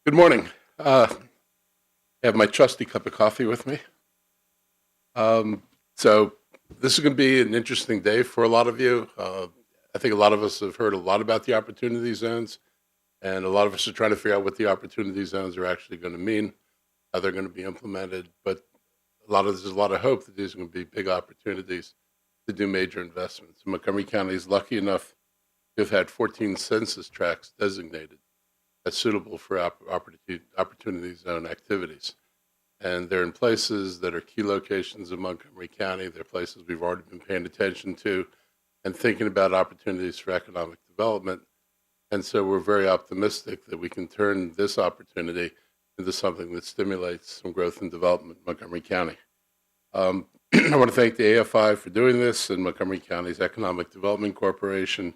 Good morning. I have my trusty cup of coffee with me. Um, so this is going to be an interesting day for a lot of you. I think a lot of us have heard a lot about the opportunity zones, and a lot of us are trying to figure out what the opportunity zones are actually going to mean, how they're going to be implemented. But there's a lot of hope that these are going to be big opportunities to do major investments. Montgomery County is lucky enough to have had 14 census tracts designated as suitable for opportunity zone activities. And they're in places that are key locations in Montgomery County. They're places we've already been paying attention to and thinking about opportunities for economic development. And so we're very optimistic that we can turn this opportunity into something that stimulates some growth and development in Montgomery County. I want to thank the AFI for doing this and Montgomery County's Economic Development Corporation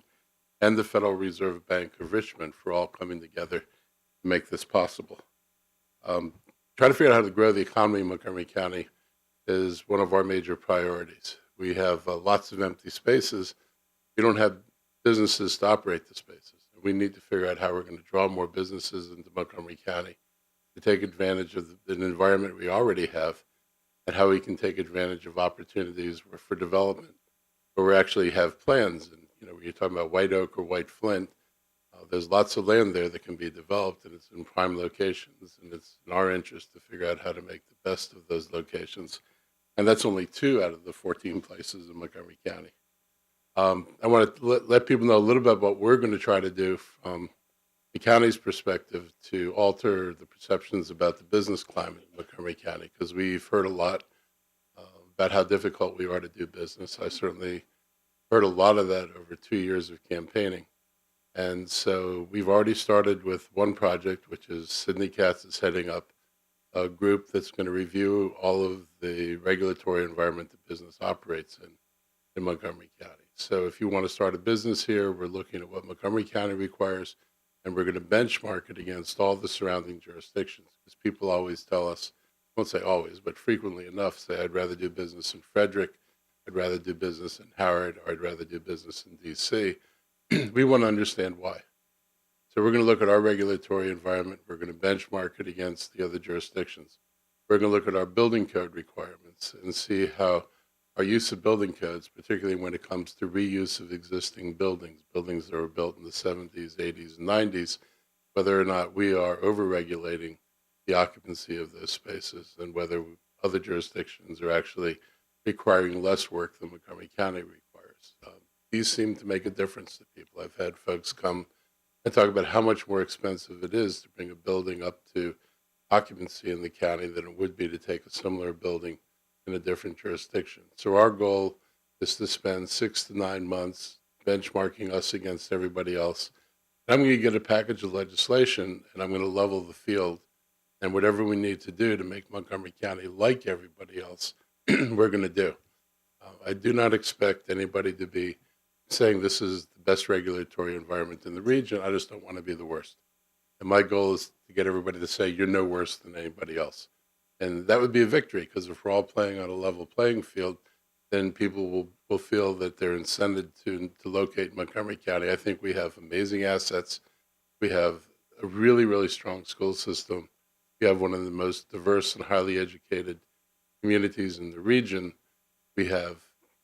and the Federal Reserve Bank of Richmond for all coming together to make this possible. Trying to figure out how to grow the economy in Montgomery County is one of our major priorities. We have lots of empty spaces. We don't have businesses to operate the spaces. We need to figure out how we're going to draw more businesses into Montgomery County to take advantage of an environment we already have and how we can take advantage of opportunities for development where we actually have plans. And, when you're talking about White Oak or White Flint, there's lots of land there that can be developed, and it's in prime locations, and it's in our interest to figure out how to make the best of those locations. And that's only 2 out of the 14 places in Montgomery County. I want to let people know a little bit about what we're going to try to do from the county's perspective to alter the perceptions about the business climate in Montgomery County, because we've heard a lot about how difficult we are to do business. I certainly heard a lot of that over 2 years of campaigning. And so we've already started with one project, which is Sydney Katz is heading up a group that's going to review all of the regulatory environment that business operates in Montgomery County. So if you want to start a business here, we're looking at what Montgomery County requires, and we're going to benchmark it against all the surrounding jurisdictions, because people always tell us, I won't say always, but frequently enough, say, I'd rather do business in Frederick, I'd rather do business in Howard, or I'd rather do business in DC. We want to understand why. So we're going to look at our regulatory environment. We're going to benchmark it against the other jurisdictions. We're going to look at our building code requirements and see how our use of building codes, particularly when it comes to reuse of existing buildings that were built in the 70s, 80s, and 90s, whether or not we are over-regulating the occupancy of those spaces and whether other jurisdictions are actually requiring less work than Montgomery County requires. These seem to make a difference to people. I've had folks come and talk about how much more expensive it is to bring a building up to occupancy in the county than it would be to take a similar building in a different jurisdiction. So our goal is to spend 6 to 9 months benchmarking us against everybody else. And I'm going to get a package of legislation, and I'm going to level the field. And whatever we need to do to make Montgomery County like everybody else, we're going to do. I do not expect anybody to be saying this is the best regulatory environment in the region. I just don't want to be the worst. And my goal is to get everybody to say you're no worse than anybody else. And that would be a victory, because if we're all playing on a level playing field, then people will feel that they're incented to locate Montgomery County. I think we have amazing assets. We have a really, really strong school system. We have one of the most diverse and highly educated communities in the region. We have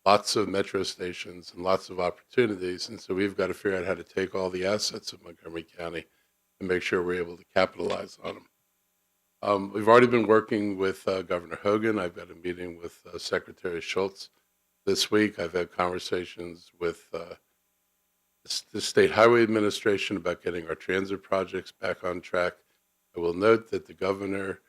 lots of metro stations and lots of opportunities. And so we've got to figure out how to take all the assets of Montgomery County and make sure we're able to capitalize on them. We've already been working with Governor Hogan. I've got a meeting with Secretary Schultz this week. I've had conversations with the State Highway Administration about getting our transit projects back on track. I will note that the governor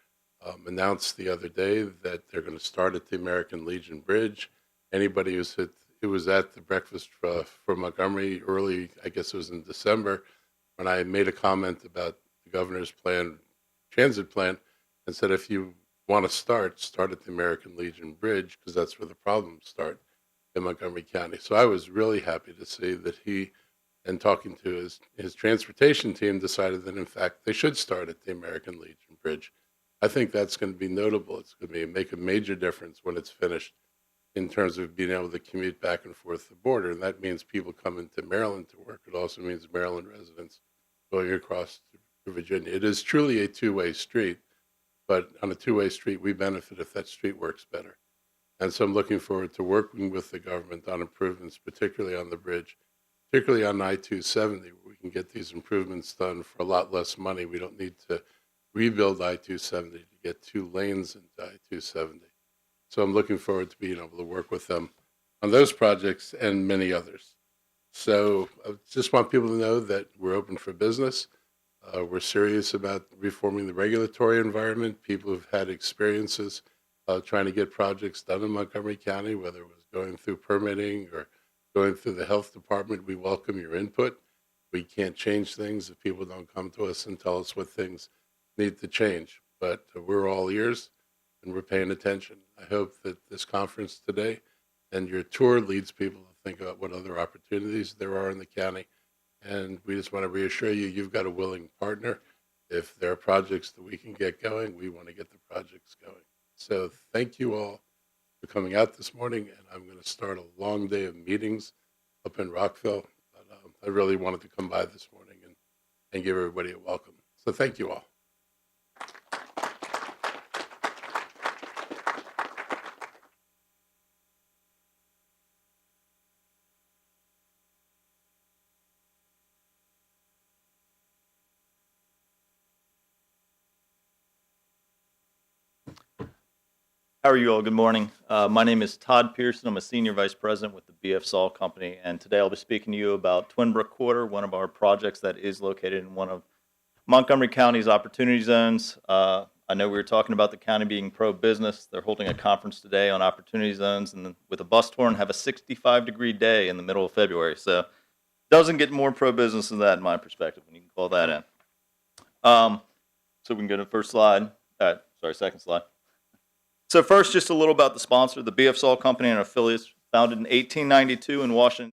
announced the other day that they're going to start at the American Legion Bridge. Anybody who was at the breakfast for Montgomery early, I guess it was in December, when I made a comment about the governor's transit plan, and said, if you want to start at the American Legion Bridge, because that's where the problems start in Montgomery County. So I was really happy to see that he, and talking to his transportation team, decided that, in fact, they should start at the American Legion Bridge. I think that's going to be notable. It's going to make a major difference when it's finished in terms of being able to commute back and forth the border. And that means people coming to Maryland to work. It also means Maryland residents going across to to Virginia. It is truly a two-way street, but on a two-way street, we benefit if that street works better. And so I'm looking forward to working with the government on improvements, particularly on the bridge, particularly on I-270, where we can get these improvements done for a lot less money. We don't need to rebuild I-270 to get 2 lanes into I-270. So I'm looking forward to being able to work with them on those projects and many others. So I just want people to know that we're open for business. We're serious about reforming the regulatory environment. People who've had experiences trying to get projects done in Montgomery County, whether it was going through permitting or going through the health department, we welcome your input. We can't change things if people don't come to us and tell us what things need to change. But we're all ears and we're paying attention. I hope that this conference today and your tour leads people to think about what other opportunities there are in the county. And we just want to reassure you, you've got a willing partner. If there are projects that we can get going, we want to get the projects going. So thank you all for coming out this morning. And I'm going to start a long day of meetings up in Rockville. But I really wanted to come by this morning and give everybody a welcome. So thank you all. How are you all? Good morning. My name is Todd Pearson. I'm a Senior Vice President with the BF Saul Company, and today I'll be speaking to you about Twin Brook Quarter, one of our projects that is located in one of Montgomery County's opportunity zones. I know we were talking about the county being pro-business. They're holding a conference today on opportunity zones, and with a bus tour, and have a 65-degree day in the middle of February. So it doesn't get more pro-business than that in my perspective, when you can call that in. So we can go to the first slide. Second slide. So first, just a little about the sponsor, the BF Saul Company and affiliates, founded in 1892 in Washington.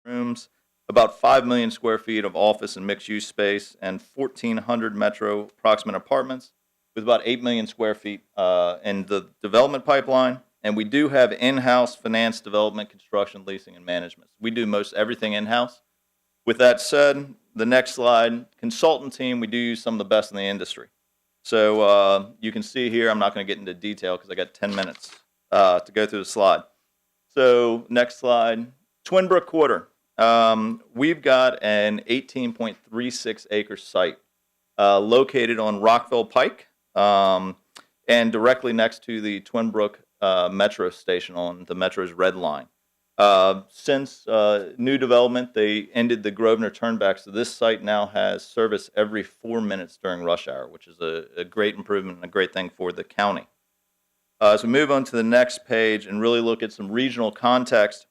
Rooms, about 5 million square feet of office and mixed-use space, and 1,400 metro approximate apartments, with about 8 million square feet in the development pipeline. And we do have in-house finance, development, construction, leasing, and management. We do most everything in-house. With that said, the next slide, consultant team, we do use some of the best in the industry. So you can see here, I'm not going to get into detail because I got 10 minutes to go through the slide. So next slide, Twin Brook Quarter. We've got an 18.36 acre site located on Rockville Pike, and directly next to the Twin Brook Metro station on the Metro's Red Line. Since new development, they ended the Grosvenor Turnback, so this site now has service every 4 minutes during rush hour, which is a great improvement and a great thing for the county. As we move on to the next page and really look at some regional context,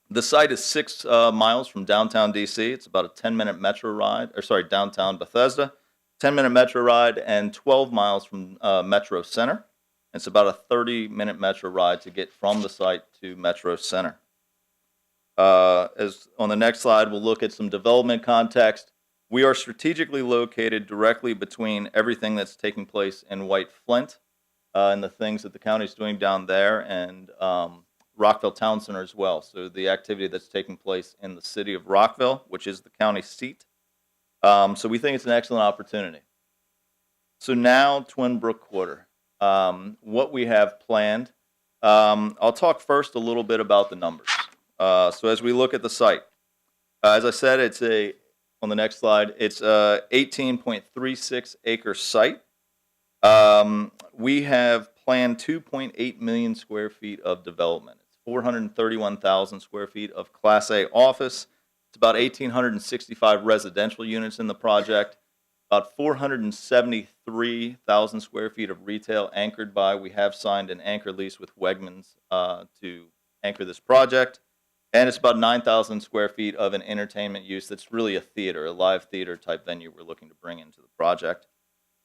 the site is 6 miles from downtown DC. It's about a 10-minute metro ride, downtown Bethesda. 10-minute metro ride, and 12 miles from Metro Center. It's about a 30-minute metro ride to get from the site to Metro Center. As on the next slide, we'll look at some development context. We are strategically located directly between everything that's taking place in White Flint and the things that the county is doing down there, and Rockville Town Center as well. So the activity that's taking place in the city of Rockville, which is the county seat. So we think it's an excellent opportunity. So now Twin Brook Quarter. What we have planned, I'll talk first a little bit about the numbers. So as we look at the site, as I said, on the next slide, it's a 18.36 acre site. We have planned 2.8 million square feet of development. It's 431,000 square feet of Class A office. It's about 1,865 residential units in the project, about 473,000 square feet of retail anchored by, we have signed an anchor lease with Wegmans to anchor this project, and it's about 9,000 square feet of an entertainment use that's really a theater, a live theater type venue we're looking to bring into the project.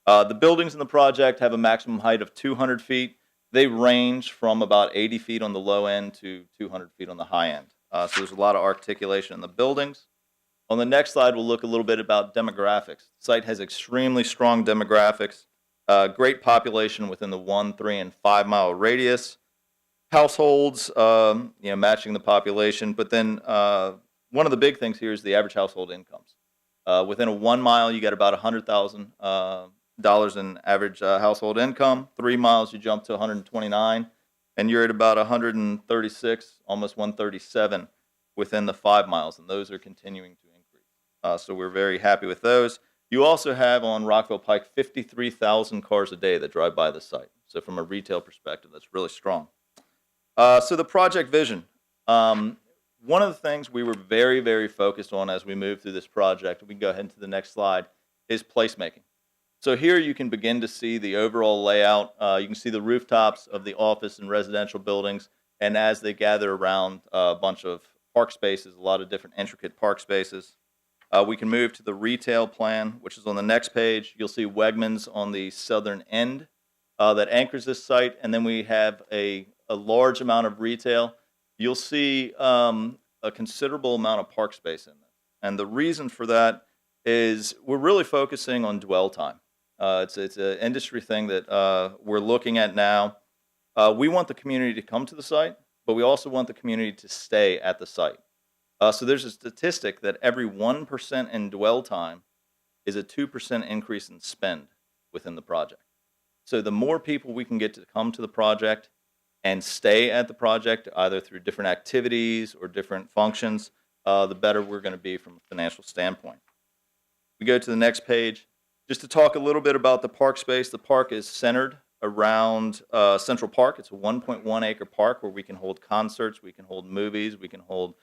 The buildings in the project have a maximum height of 200 feet. They range from about 80 feet on the low end to 200 feet on the high end. So there's a lot of articulation in the buildings. On the next slide, we'll look a little bit about demographics. The site has extremely strong demographics, great population within the 1, 3, and 5 mile radius. Households, matching the population. But then one of the big things here is the average household incomes. Within a 1 mile, you get about $100,000 in average household income. 3 miles, you jump to 129, and you're at about 136, almost 137 within the 5 miles, and those are continuing to increase. So we're very happy with those. You also have on Rockville Pike 53,000 cars a day that drive by the site. So from a retail perspective, that's really strong. So the project vision. One of the things we were very, very focused on as we moved through this project, we can go ahead to the next slide, is placemaking. So here you can begin to see the overall layout. You can see the rooftops of the office and residential buildings, and as they gather around a bunch of park spaces, a lot of different intricate park spaces. We can move to the retail plan, which is on the next page. You'll see Wegmans on the southern end that anchors this site, and then we have a large amount of retail. You'll see a considerable amount of park space in this. And the reason for that is we're really focusing on dwell time. It's an industry thing that we're looking at now. We want the community to come to the site, but we also want the community to stay at the site. So there's a statistic that every 1% in dwell time is a 2% increase in spend within the project. So the more people we can get to come to the project and stay at the project, either through different activities or different functions, the better we're going to be from a financial standpoint. We go to the next page. Just to talk a little bit about the park space, the park is centered around Central Park. It's a 1.1 acre park where we can hold concerts, we can hold movies, we can hold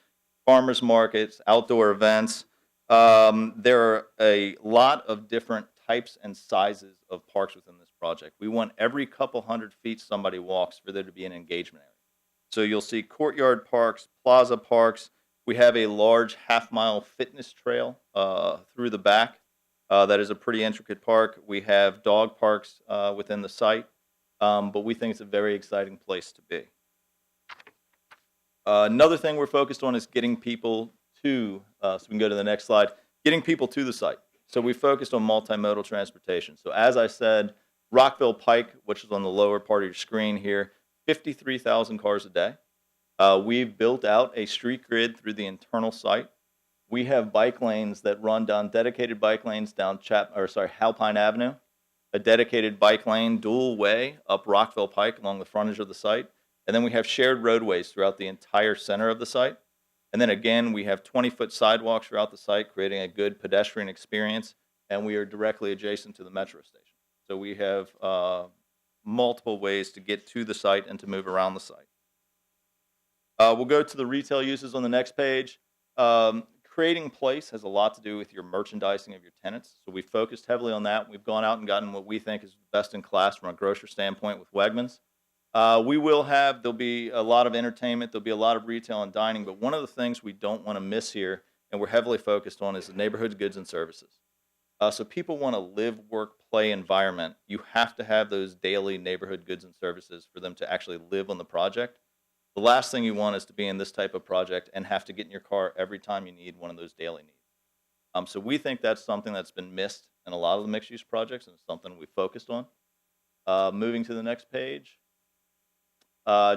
farmers markets, outdoor events. There are a lot of different types and sizes of parks within this project. We want every couple hundred feet somebody walks for there to be an engagement area. So you'll see courtyard parks, plaza parks. We have a large half-mile fitness trail through the back. That is a pretty intricate park. We have dog parks within the site, but we think it's a very exciting place to be. Another thing we're focused on is getting people to, so we can go to the next slide, getting people to the site. So we focused on multimodal transportation. So as I said, Rockville Pike, which is on the lower part of your screen here, 53,000 cars a day. We've built out a street grid through the internal site. We have bike lanes that run down, dedicated bike lanes down Halpine Avenue, a dedicated bike lane dual way up Rockville Pike along the frontage of the site. And then we have shared roadways throughout the entire center of the site. And then again, we have 20-foot sidewalks throughout the site, creating a good pedestrian experience. And we are directly adjacent to the metro station. So we have multiple ways to get to the site and to move around the site. We'll go to the retail uses on the next page. Creating place has a lot to do with your merchandising of your tenants. So we focused heavily on that. We've gone out and gotten what we think is best in class from a grocery standpoint with Wegmans. There'll be a lot of entertainment, there'll be a lot of retail and dining, but one of the things we don't want to miss here, and we're heavily focused on, is the neighborhood goods and services. So people want a live, work, play environment. You have to have those daily neighborhood goods and services for them to actually live on the project. The last thing you want is to be in this type of project and have to get in your car every time you need one of those daily needs. So we think that's something that's been missed in a lot of the mixed-use projects, and it's something we focused on. Moving to the next page.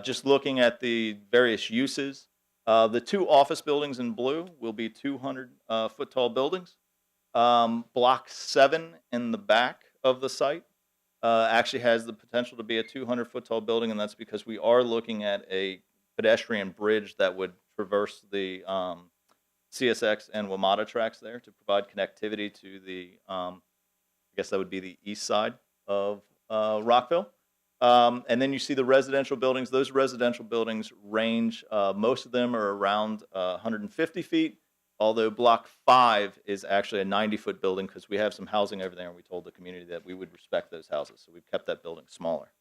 Just looking at the various uses. The two office buildings in blue will be 200-foot tall buildings. Block 7 in the back of the site actually has the potential to be a 200-foot tall building, and that's because we are looking at a pedestrian bridge that would traverse the CSX and WMATA tracks there to provide connectivity to the, I guess that would be the east side of Rockville. And then you see the residential buildings. Those residential buildings range, most of them are around 150 feet, although Block 5 is actually a 90-foot building because we have some housing over there, and we told the community that we would respect those houses, so we've kept that building smaller.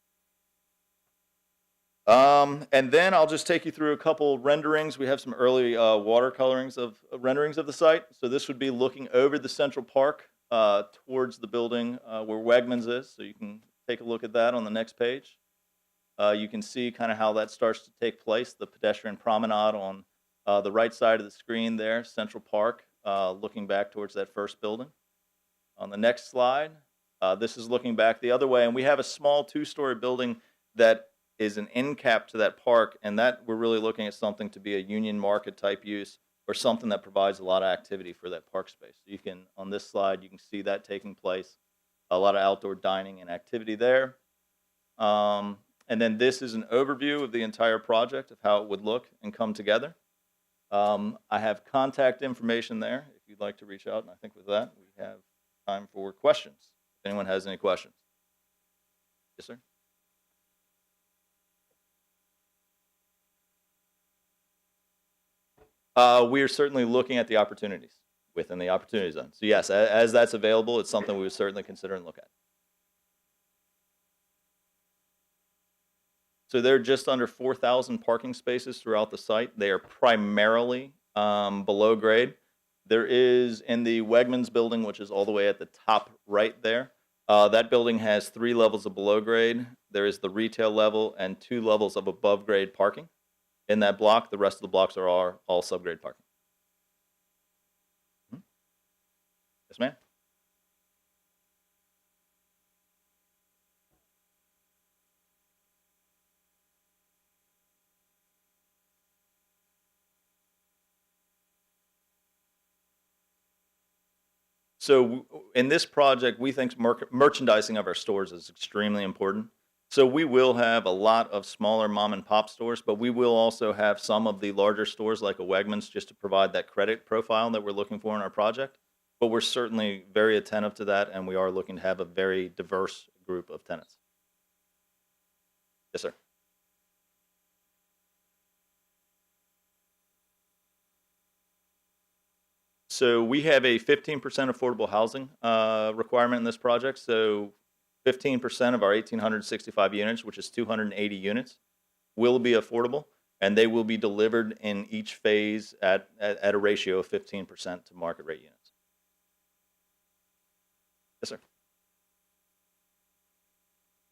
And then I'll just take you through a couple renderings. We have some early watercolorings of renderings of the site. So this would be looking over the Central Park towards the building where Wegmans is, so you can take a look at that on the next page. You can see kind of how that starts to take place, the pedestrian promenade on the right side of the screen there, Central Park. looking back towards that first building. On the next slide, this is looking back the other way, and we have a small 2-story building that is an end cap to that park, and that we're really looking at something to be a union market type use or something that provides a lot of activity for that park space. So you can, on this slide, you can see that taking place, a lot of outdoor dining and activity there. And then this is an overview of the entire project of how it would look and come together. I have contact information there if you'd like to reach out, and I think with that, we have time for questions. If anyone has any questions. Yes, sir? We are certainly looking at the opportunities within the opportunity zone. So yes, as that's available, it's something we would certainly consider and look at. So there are just under 4,000 parking spaces throughout the site. They are primarily below grade. There is in the Wegmans building, which is all the way at the top right there. That building has 3 levels of below grade. There is the retail level and 2 levels of above grade parking. In that block, the rest of the blocks are all subgrade parking. Yes, ma'am? So in this project, we think merchandising of our stores is extremely important. So we will have a lot of smaller mom and pop stores, but we will also have some of the larger stores like a Wegmans just to provide that credit profile that we're looking for in our project. But we're certainly very attentive to that, and we are looking to have a very diverse group of tenants. Yes, sir. So we have a 15% affordable housing requirement in this project. So 15% of our 1,865 units, which is 280 units, will be affordable, and they will be delivered in each phase at a ratio of 15% to market rate units. Yes, sir.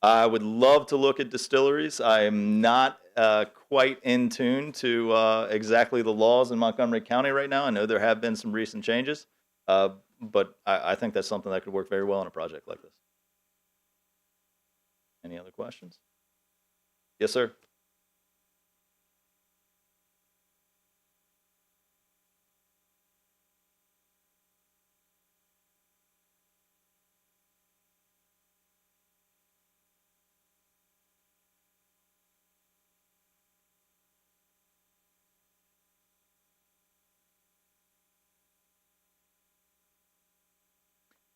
I would love to look at distilleries. I am not quite in tune to exactly the laws in Montgomery County right now. I know there have been some recent changes, but I think that's something that could work very well on a project like this. Any other questions? Yes, sir.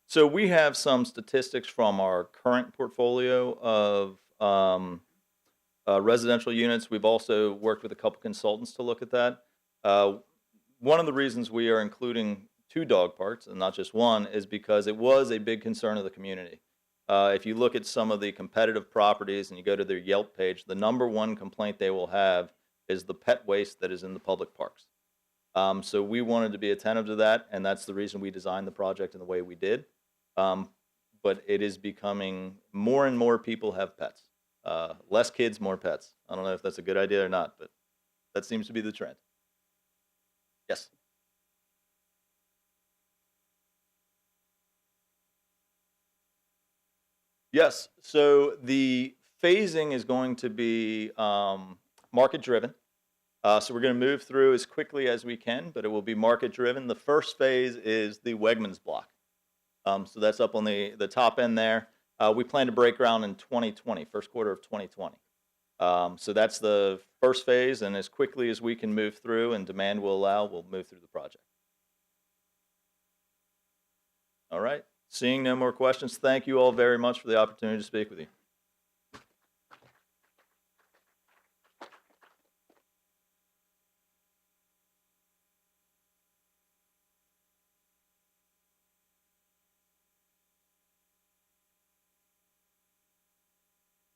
So we have some statistics from our current portfolio of residential units. We've also worked with a couple consultants to look at that. One of the reasons we are including 2 dog parks and not just one is because it was a big concern of the community. If you look at some of the competitive properties and you go to their Yelp page, the #1 complaint they will have is the pet waste that is in the public parks. So we wanted to be attentive to that, and that's the reason we designed the project in the way we did. But it is becoming more and more people have pets. Less kids, more pets. I don't know if that's a good idea or not, but that seems to be the trend. Yes. Yes. So the phasing is going to be market driven. So we're going to move through as quickly as we can, but it will be market driven. The first phase is the Wegmans block. So that's up on the top end there. We plan to break ground in 2020, first quarter of 2020. So that's the first phase, and as quickly as we can move through and demand will allow, we'll move through the project. All right. Seeing no more questions, thank you all very much for the opportunity to speak with you.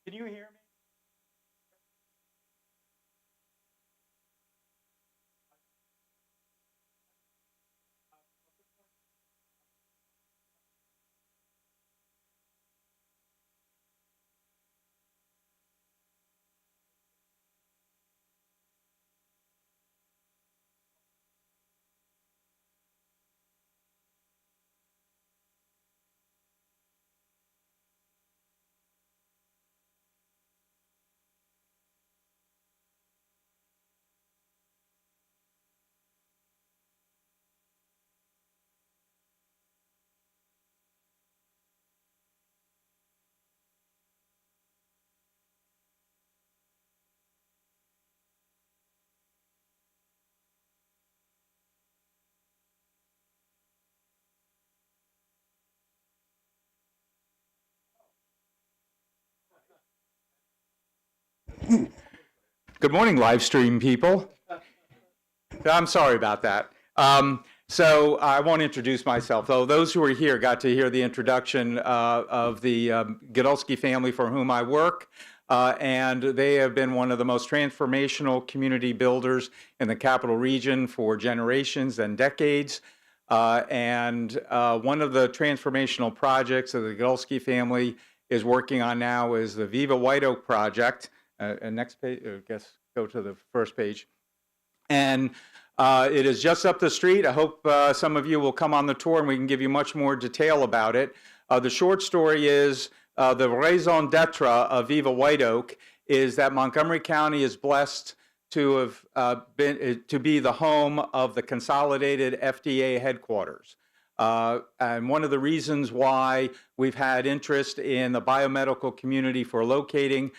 Can you hear me? Good morning, live stream people. I'm sorry about that. So I won't introduce myself, though those who are here got to hear the introduction of the Godulski family for whom I work, and they have been one of the most transformational community builders in the capital region for generations and decades. And one of the transformational projects that the Godulski family is working on now is the Viva White Oak project. And next page, I guess go to the first page. And it is just up the street. I hope some of you will come on the tour and we can give you much more detail about it. The short story is the raison d'etre of Viva White Oak is that Montgomery County is blessed to have to be the home of the consolidated FDA headquarters. And one of the reasons why we've had interest in the biomedical community for locating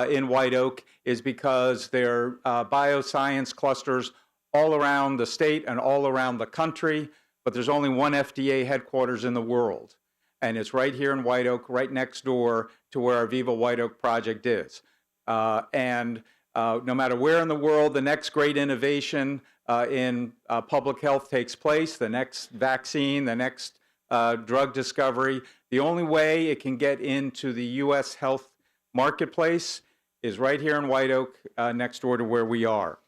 in White Oak is because there are bioscience clusters all around the state and all around the country, but there's only one FDA headquarters in the world. And it's right here in White Oak, right next door to where our Viva White Oak project is. No matter where in the world the next great innovation in public health takes place, the next vaccine, the next drug discovery, the only way it can get into the U.S. health marketplace is right here in White Oak, next door to where we are.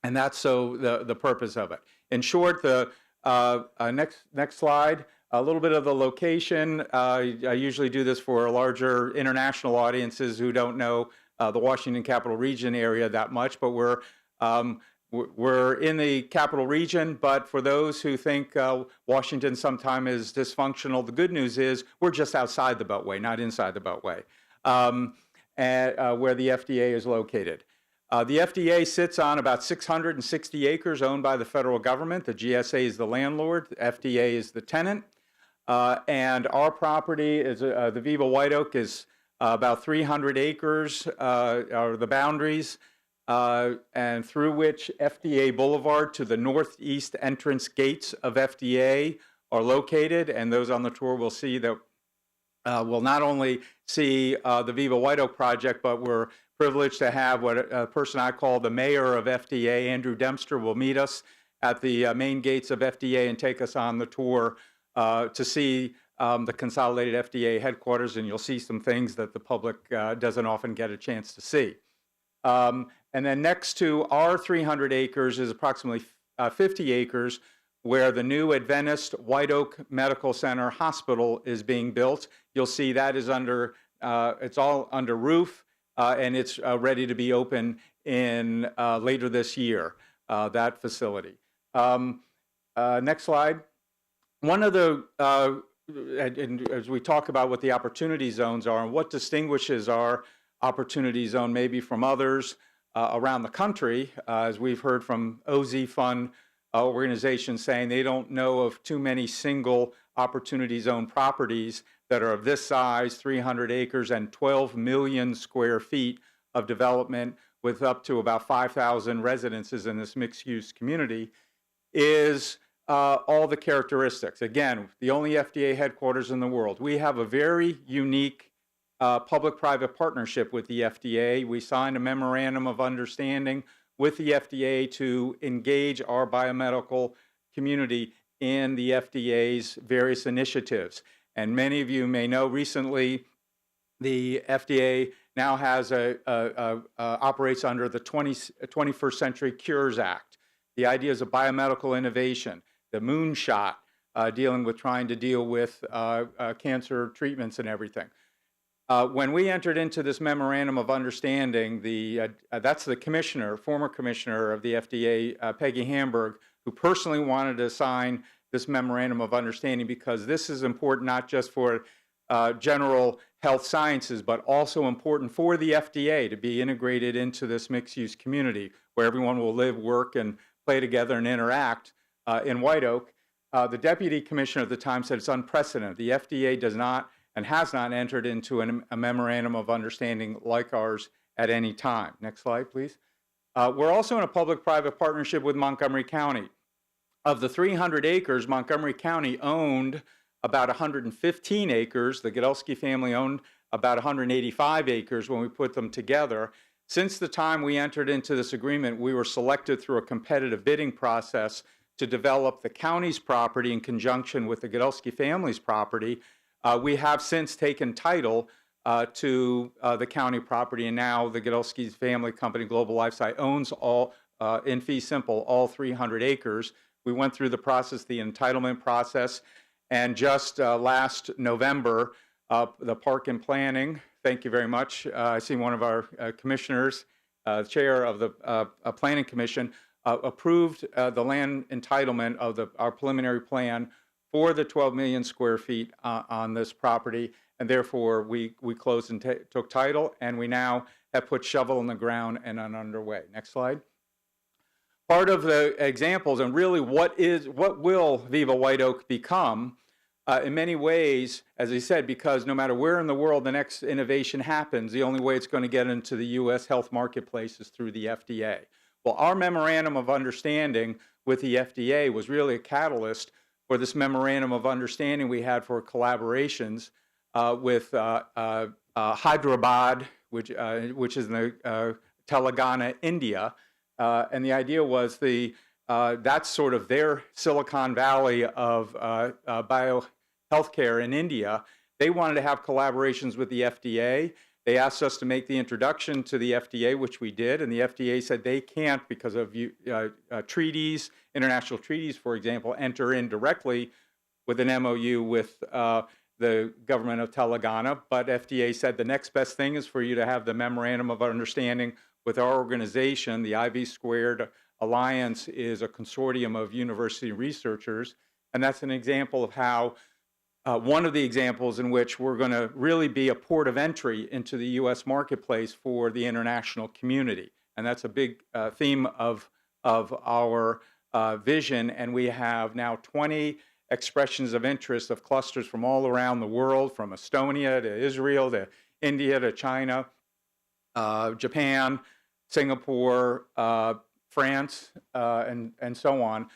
And that's so the purpose of it. In short, the next slide, a little bit of the location. I usually do this for larger international audiences who don't know the Washington Capital Region area that much, but we're in the Capital Region. But for those who think Washington sometime is dysfunctional, the good news is we're just outside the Beltway, not inside the Beltway, where the FDA is located. The FDA sits on about 660 acres owned by the federal government. The GSA is the landlord. The FDA is the tenant. And our property is the Viva White Oak is about 300 acres are the boundaries, and through which FDA Boulevard to the northeast entrance gates of FDA are located. And those on the tour will see that we'll not only see the Viva White Oak project, but we're privileged to have what a person I call the mayor of FDA, Andrew Dempster, will meet us at the main gates of FDA and take us on the tour to see the consolidated FDA headquarters, and you'll see some things that the public doesn't often get a chance to see. And then next to our 300 acres is approximately 50 acres where the new Adventist White Oak Medical Center Hospital is being built. You'll see that is under, it's all under roof, and it's ready to be open in later this year, that facility. Next slide. One of the, and as we talk about what the opportunity zones are and what distinguishes our opportunity zone maybe from others around the country, as we've heard from OZ Fund organizations saying they don't know of too many single opportunity zone properties that are of this size, 300 acres and 12 million square feet of development with up to about 5,000 residences in this mixed-use community, is all the characteristics. Again, the only FDA headquarters in the world. We have a very unique public-private partnership with the FDA. We signed a memorandum of understanding with the FDA to engage our biomedical community in the FDA's various initiatives. And many of you may know recently the FDA now has operates under the 21st Century Cures Act. The ideas of biomedical innovation, the moonshot, dealing with trying to deal with cancer treatments and everything. When we entered into this memorandum of understanding, that's the commissioner, former commissioner of the FDA, Peggy Hamburg, who personally wanted to sign this memorandum of understanding because this is important not just for general health sciences, but also important for the FDA to be integrated into this mixed-use community where everyone will live, work, and play together and interact in White Oak. The deputy commissioner at the time said it's unprecedented. The FDA does not and has not entered into a memorandum of understanding like ours at any time. Next slide, please. We're also in a public-private partnership with Montgomery County. Of the 300 acres, Montgomery County owned about 115 acres. The Godulski family owned about 185 acres when we put them together. Since the time we entered into this agreement, we were selected through a competitive bidding process to develop the county's property in conjunction with the Godelsky family's property. We have since taken title to the county property, and now the Godelsky family company, Global Lifestyle, owns all, in fee simple, all 300 acres. We went through the process, the entitlement process, and just last November, the Park and Planning, thank you very much. I see one of our commissioners, chair of the Planning Commission, approved the land entitlement of our preliminary plan for the 12 million square feet on this property, and therefore we closed and took title, and we now have put shovel in the ground and are underway. Next slide. Part of the examples, and really what will Viva White Oak become, in many ways, as I said, because no matter where in the world the next innovation happens, the only way it's going to get into the U.S. health marketplace is through the FDA. Well, our memorandum of understanding with the FDA was really a catalyst for this memorandum of understanding we had for collaborations with Hyderabad, which is in the Telangana, India. And the idea was that's sort of their Silicon Valley of biohealthcare in India. They wanted to have collaborations with the FDA. They asked us to make the introduction to the FDA, which we did, and the FDA said they can't, because of treaties, international treaties, for example, enter in directly with an MOU with the government of Telangana. But FDA said the next best thing is for you to have the memorandum of understanding with our organization. The IV Squared Alliance is a consortium of university researchers, and that's an example of how one of the examples in which we're going to really be a port of entry into the U.S. marketplace for the international community. And that's a big theme of our vision. And we have now 20 expressions of interest of clusters from all around the world, from Estonia to Israel to India to China, Japan, Singapore, France, and so on,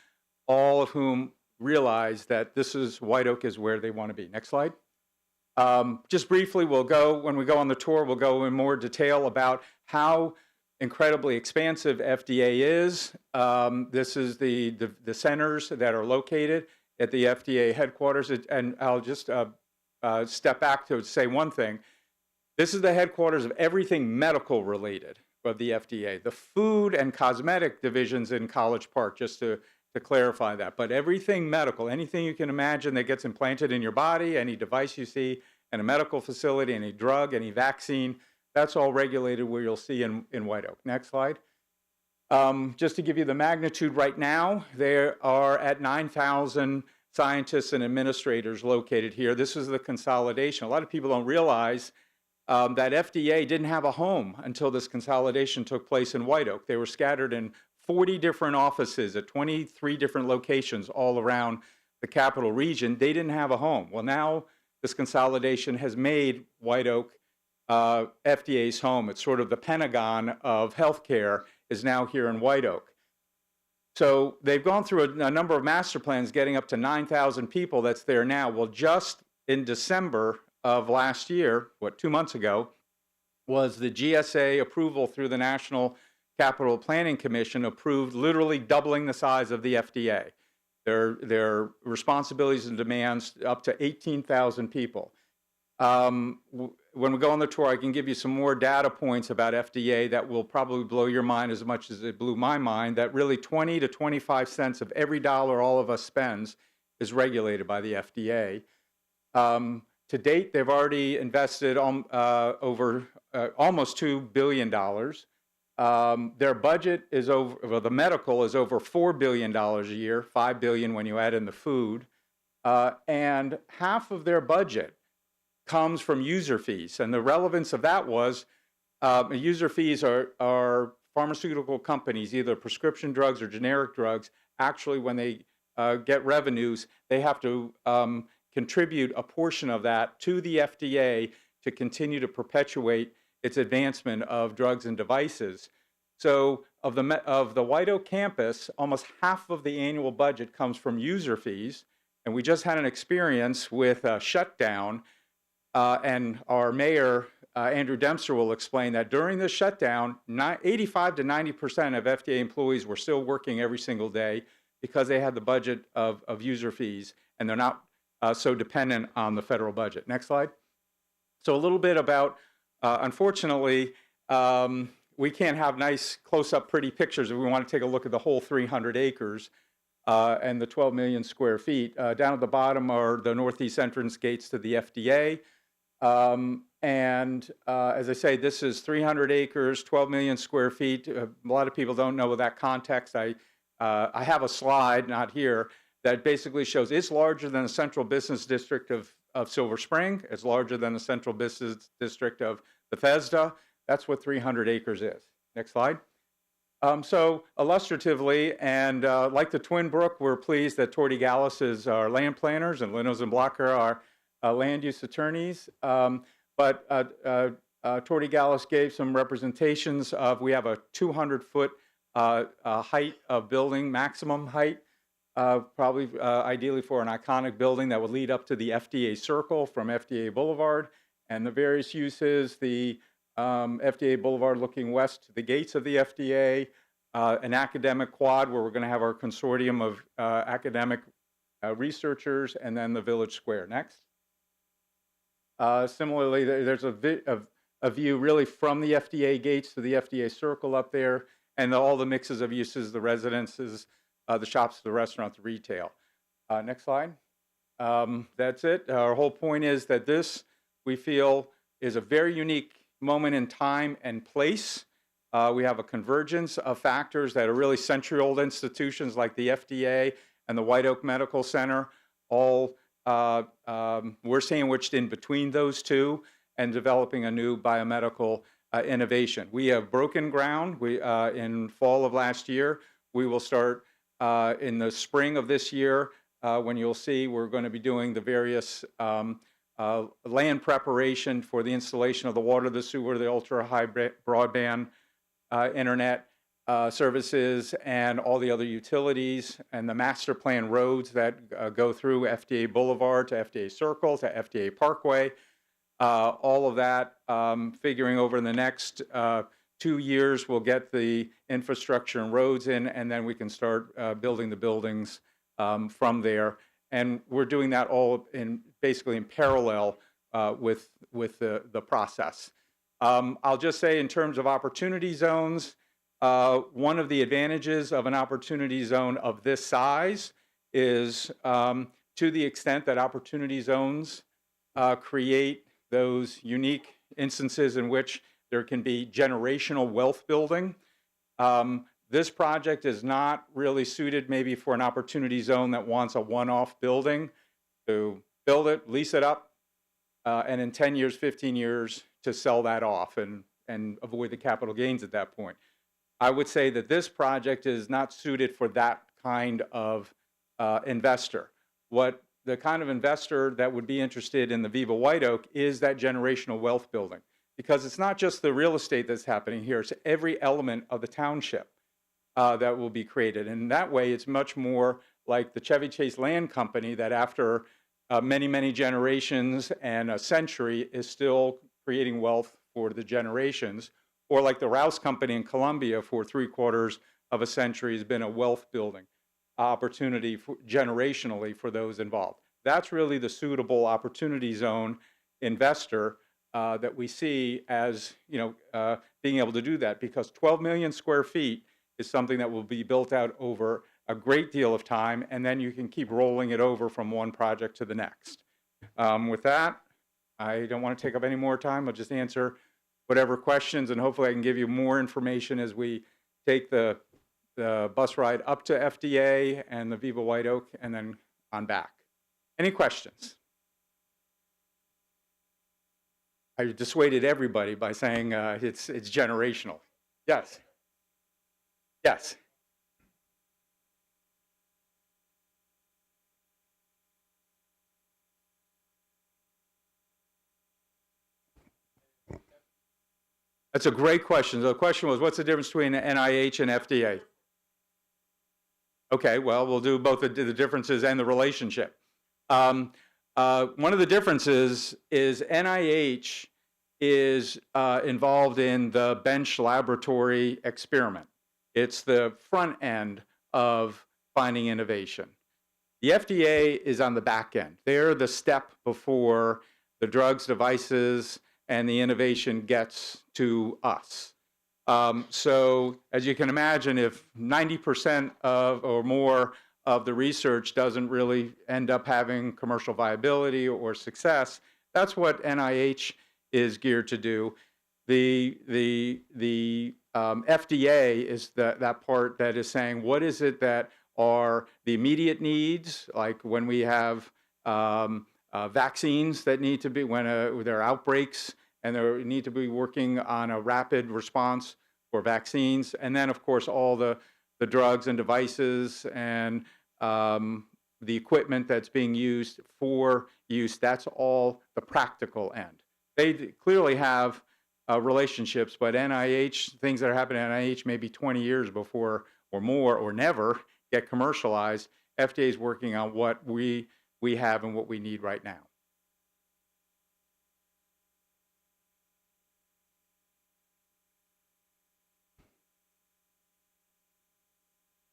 all of whom realize that White Oak is where they want to be. Next slide. Just briefly, when we go on the tour, we'll go in more detail about how incredibly expansive FDA is. This is the centers that are located at the FDA headquarters. And I'll just step back to say one thing. This is the headquarters of everything medical related of the FDA. The food and cosmetic divisions in College Park, just to clarify that. But everything medical, anything you can imagine that gets implanted in your body, any device you see in a medical facility, any drug, any vaccine, that's all regulated where you'll see in White Oak. Next slide. Just to give you the magnitude right now, there are at 9,000 scientists and administrators located here. This is the consolidation. A lot of people don't realize that FDA didn't have a home until this consolidation took place in White Oak. They were scattered in 40 different offices at 23 different locations all around the capital region. They didn't have a home. Well, now this consolidation has made White Oak FDA's home. It's sort of the Pentagon of healthcare is now here in White Oak. So they've gone through a number of master plans getting up to 9,000 people that's there now. Well, just in December of last year, 2 months ago, was the GSA approval through the National Capital Planning Commission approved literally doubling the size of the FDA. Their responsibilities and demands up to 18,000 people. When we go on the tour, I can give you some more data points about FDA that will probably blow your mind as much as it blew my mind, that really 20 to 25 cents of every dollar all of us spends is regulated by the FDA. To date, they've already invested over almost $2 billion. Their budget is the medical is over $4 billion a year, $5 billion when you add in the food. And half of their budget comes from user fees. And the relevance of that was user fees are pharmaceutical companies, either prescription drugs or generic drugs. Actually, when they get revenues, they have to contribute a portion of that to the FDA to continue to perpetuate its advancement of drugs and devices. So of the White Oak campus, almost half of the annual budget comes from user fees. And we just had an experience with a shutdown, and our mayor Andrew Dempster will explain that during the shutdown, 85 to 90% of FDA employees were still working every single day because they had the budget of user fees, and they're not so dependent on the federal budget. Next slide. So a little bit about, unfortunately, we can't have nice close-up pretty pictures if we want to take a look at the whole 300 acres and the 12 million square feet. Down at the bottom are the northeast entrance gates to the FDA. As I say, this is 300 acres, 12 million square feet. A lot of people don't know that context. I have a slide, not here, that basically shows it's larger than the central business district of Silver Spring. It's larger than the central business district of Bethesda. That's what 300 acres is. Next slide. So illustratively, and like the Twin Brook, we're pleased that Torty Gallis is our land planners and Linnos and Blocker are land use attorneys. But Torty Gallis gave some representations of, we have a 200-foot height of building, maximum height, probably ideally for an iconic building that would lead up to the FDA Circle from FDA Boulevard, and the various uses, the FDA Boulevard looking west to the gates of the FDA, an academic quad where we're going to have our consortium of academic researchers, and then the Village Square. Next. Similarly, there's a view really from the FDA gates to the FDA Circle up there, and all the mixes of uses, the residences, the shops, the restaurants, the retail. Next slide. That's it. Our whole point is that this, we feel, is a very unique moment in time and place. We have a convergence of factors that are really century-old institutions like the FDA and the White Oak Medical Center, all we're sandwiched in between those two and developing a new biomedical innovation. We have broken ground. In fall of last year, we will start in the spring of this year when you'll see we're going to be doing the various land preparation for the installation of the water, the sewer, the ultra-high broadband internet services, and all the other utilities, and the master plan roads that go through FDA Boulevard to FDA Circle to FDA Parkway. All of that, figuring over the next 2 years, we'll get the infrastructure and roads in, and then we can start building the buildings from there. And we're doing that all basically in parallel with the process. I'll just say in terms of opportunity zones, one of the advantages of an opportunity zone of this size is to the extent that opportunity zones create those unique instances in which there can be generational wealth building. This project is not really suited maybe for an opportunity zone that wants a one-off building to build it, lease it up, and in 10 years, 15 years to sell that off and avoid the capital gains at that point. I would say that this project is not suited for that kind of investor. What the kind of investor that would be interested in the Viva White Oak is that generational wealth building, because it's not just the real estate that's happening here, it's every element of the township that will be created. And that way, it's much more like the Chevy Chase Land Company that after many, many generations and a century is still creating wealth for the generations, or like the Rouse Company in Columbia for 3/4 of a century has been a wealth building opportunity generationally for those involved. That's really the suitable opportunity zone investor that we see as being able to do that, because 12 million square feet is something that will be built out over a great deal of time, and then you can keep rolling it over from one project to the next. With that, I don't want to take up any more time. I'll just answer whatever questions, and hopefully I can give you more information as we take the bus ride up to FDA and the Viva White Oak and then on back. Any questions? I dissuaded everybody by saying it's generational. Yes. Yes. That's a great question. The question was, what's the difference between NIH and FDA? Okay, well, we'll do both the differences and the relationship. One of the differences is NIH is involved in the bench laboratory experiment. It's the front end of finding innovation. The FDA is on the back end. They're the step before the drugs, devices, and the innovation gets to us. So as you can imagine, if 90% of or more of the research doesn't really end up having commercial viability or success, that's what NIH is geared to do. The FDA is that part that is saying, what is it that are the immediate needs, like when we have vaccines that need to be, when there are outbreaks and they need to be working on a rapid response for vaccines. And then, of course, all the drugs and devices and the equipment that's being used for use, that's all the practical end. They clearly have relationships, but NIH, things that are happening at NIH maybe 20 years before or more or never get commercialized. FDA is working on what we have and what we need right now.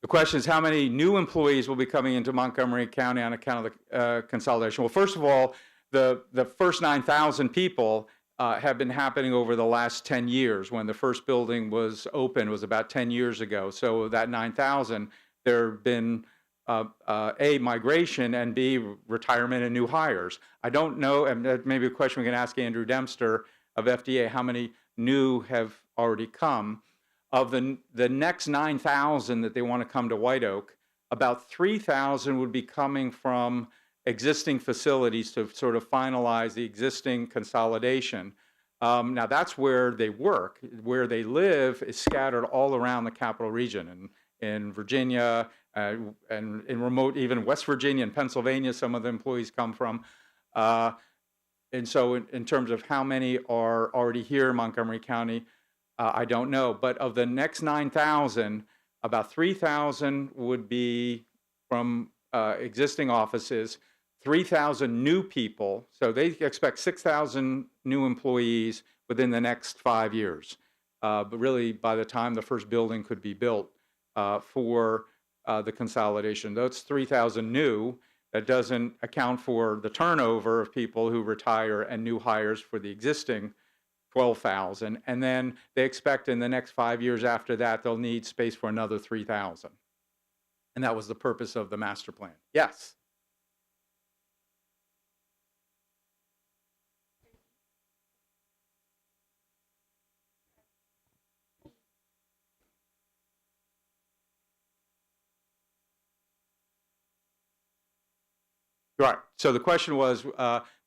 The question is, how many new employees will be coming into Montgomery County on account of the consolidation? Well, first of all, the first 9,000 people have been happening over the last 10 years. When the first building was open, was about 10 years ago. So that 9,000, there have been A, migration, and B, retirement and new hires. I don't know, and maybe a question we can ask Andrew Dempster of FDA, how many new have already come. Of the next 9,000 that they want to come to White Oak, about 3,000 would be coming from existing facilities to sort of finalize the existing consolidation. Now that's where they work. Where they live is scattered all around the capital region, in Virginia, and in remote, even West Virginia and Pennsylvania, some of the employees come from. And so in terms of how many are already here in Montgomery County, I don't know. But of the next 9,000, about 3,000 would be from existing offices, 3,000 new people. So they expect 6,000 new employees within the next 5 years. But really, by the time the first building could be built for the consolidation, that's 3,000 new. That doesn't account for the turnover of people who retire and new hires for the existing 12,000, and then they expect in the next 5 years after that they'll need space for another 3,000, and that was the purpose of the master plan. Yes. Right. So the question was,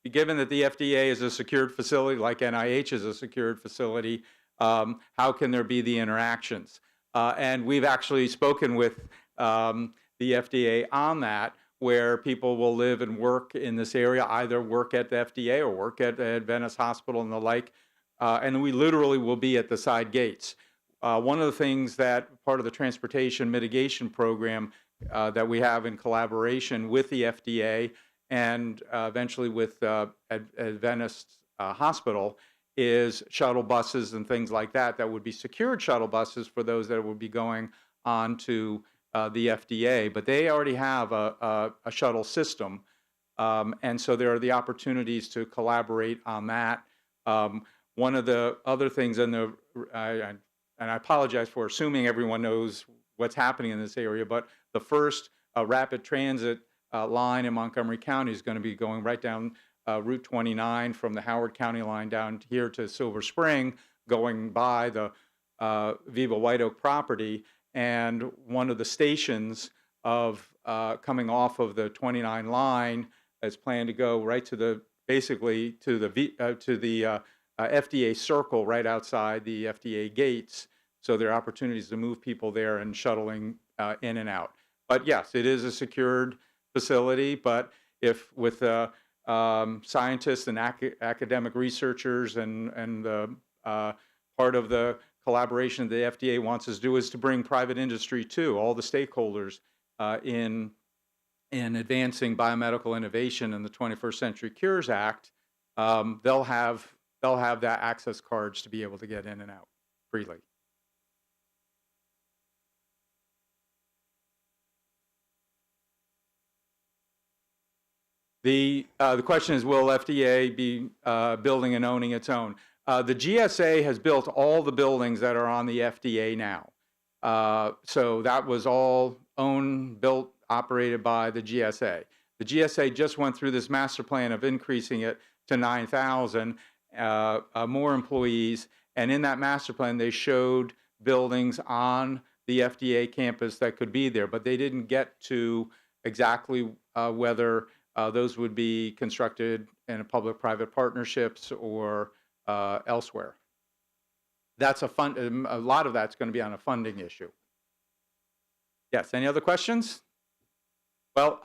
given that the FDA is a secured facility, like NIH is a secured facility, how can there be the interactions? And we've actually spoken with the FDA on that, where people will live and work in this area, either work at the FDA or work at Adventist Hospital and the like, and we literally will be at the side gates. One of the things that part of the transportation mitigation program that we have in collaboration with the FDA and eventually with Adventist Hospital is shuttle buses and things like that would be secured shuttle buses for those that would be going on to the FDA. But they already have a shuttle system, and so there are the opportunities to collaborate on that. One of the other things and I apologize for assuming everyone knows what's happening in this area, but the first rapid transit line in Montgomery County is going to be going right down Route 29 from the Howard County line down here to Silver Spring, going by the Viva White Oak property. And one of the stations of coming off of the 29 line is planned to go right to the basically to the FDA circle right outside the FDA gates. So there are opportunities to move people there and shuttling in and out. But yes, it is a secured facility. But if with scientists and academic researchers and the part of the collaboration the FDA wants us to do is to bring private industry too, all the stakeholders in advancing biomedical innovation in the 21st Century Cures Act. They'll have they'll have that access cards to be able to get in and out freely. The question is, will FDA be building and owning its own? The GSA has built all the buildings that are on the FDA now. So that was all owned, built, operated by the GSA. The GSA just went through this master plan of increasing it to 9,000 more employees. And in that master plan, they showed buildings on the FDA campus that could be there, but they didn't get to exactly whether those would be constructed in a public-private partnerships or elsewhere. That's a lot of that's going to be on a funding issue. Yes. Any other questions? Well,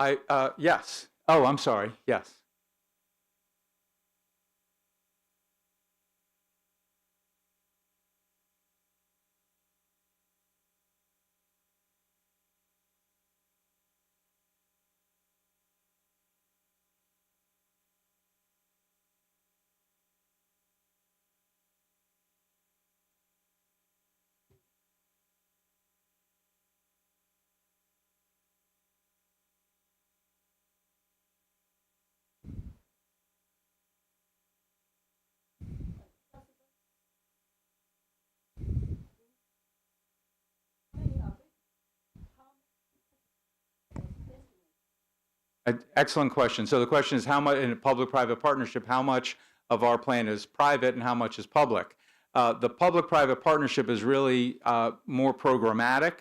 yes. Oh, I'm sorry. Yes. Excellent question. So the question is, how much in a public-private partnership, how much of our plan is private and how much is public? The public-private partnership is really more programmatic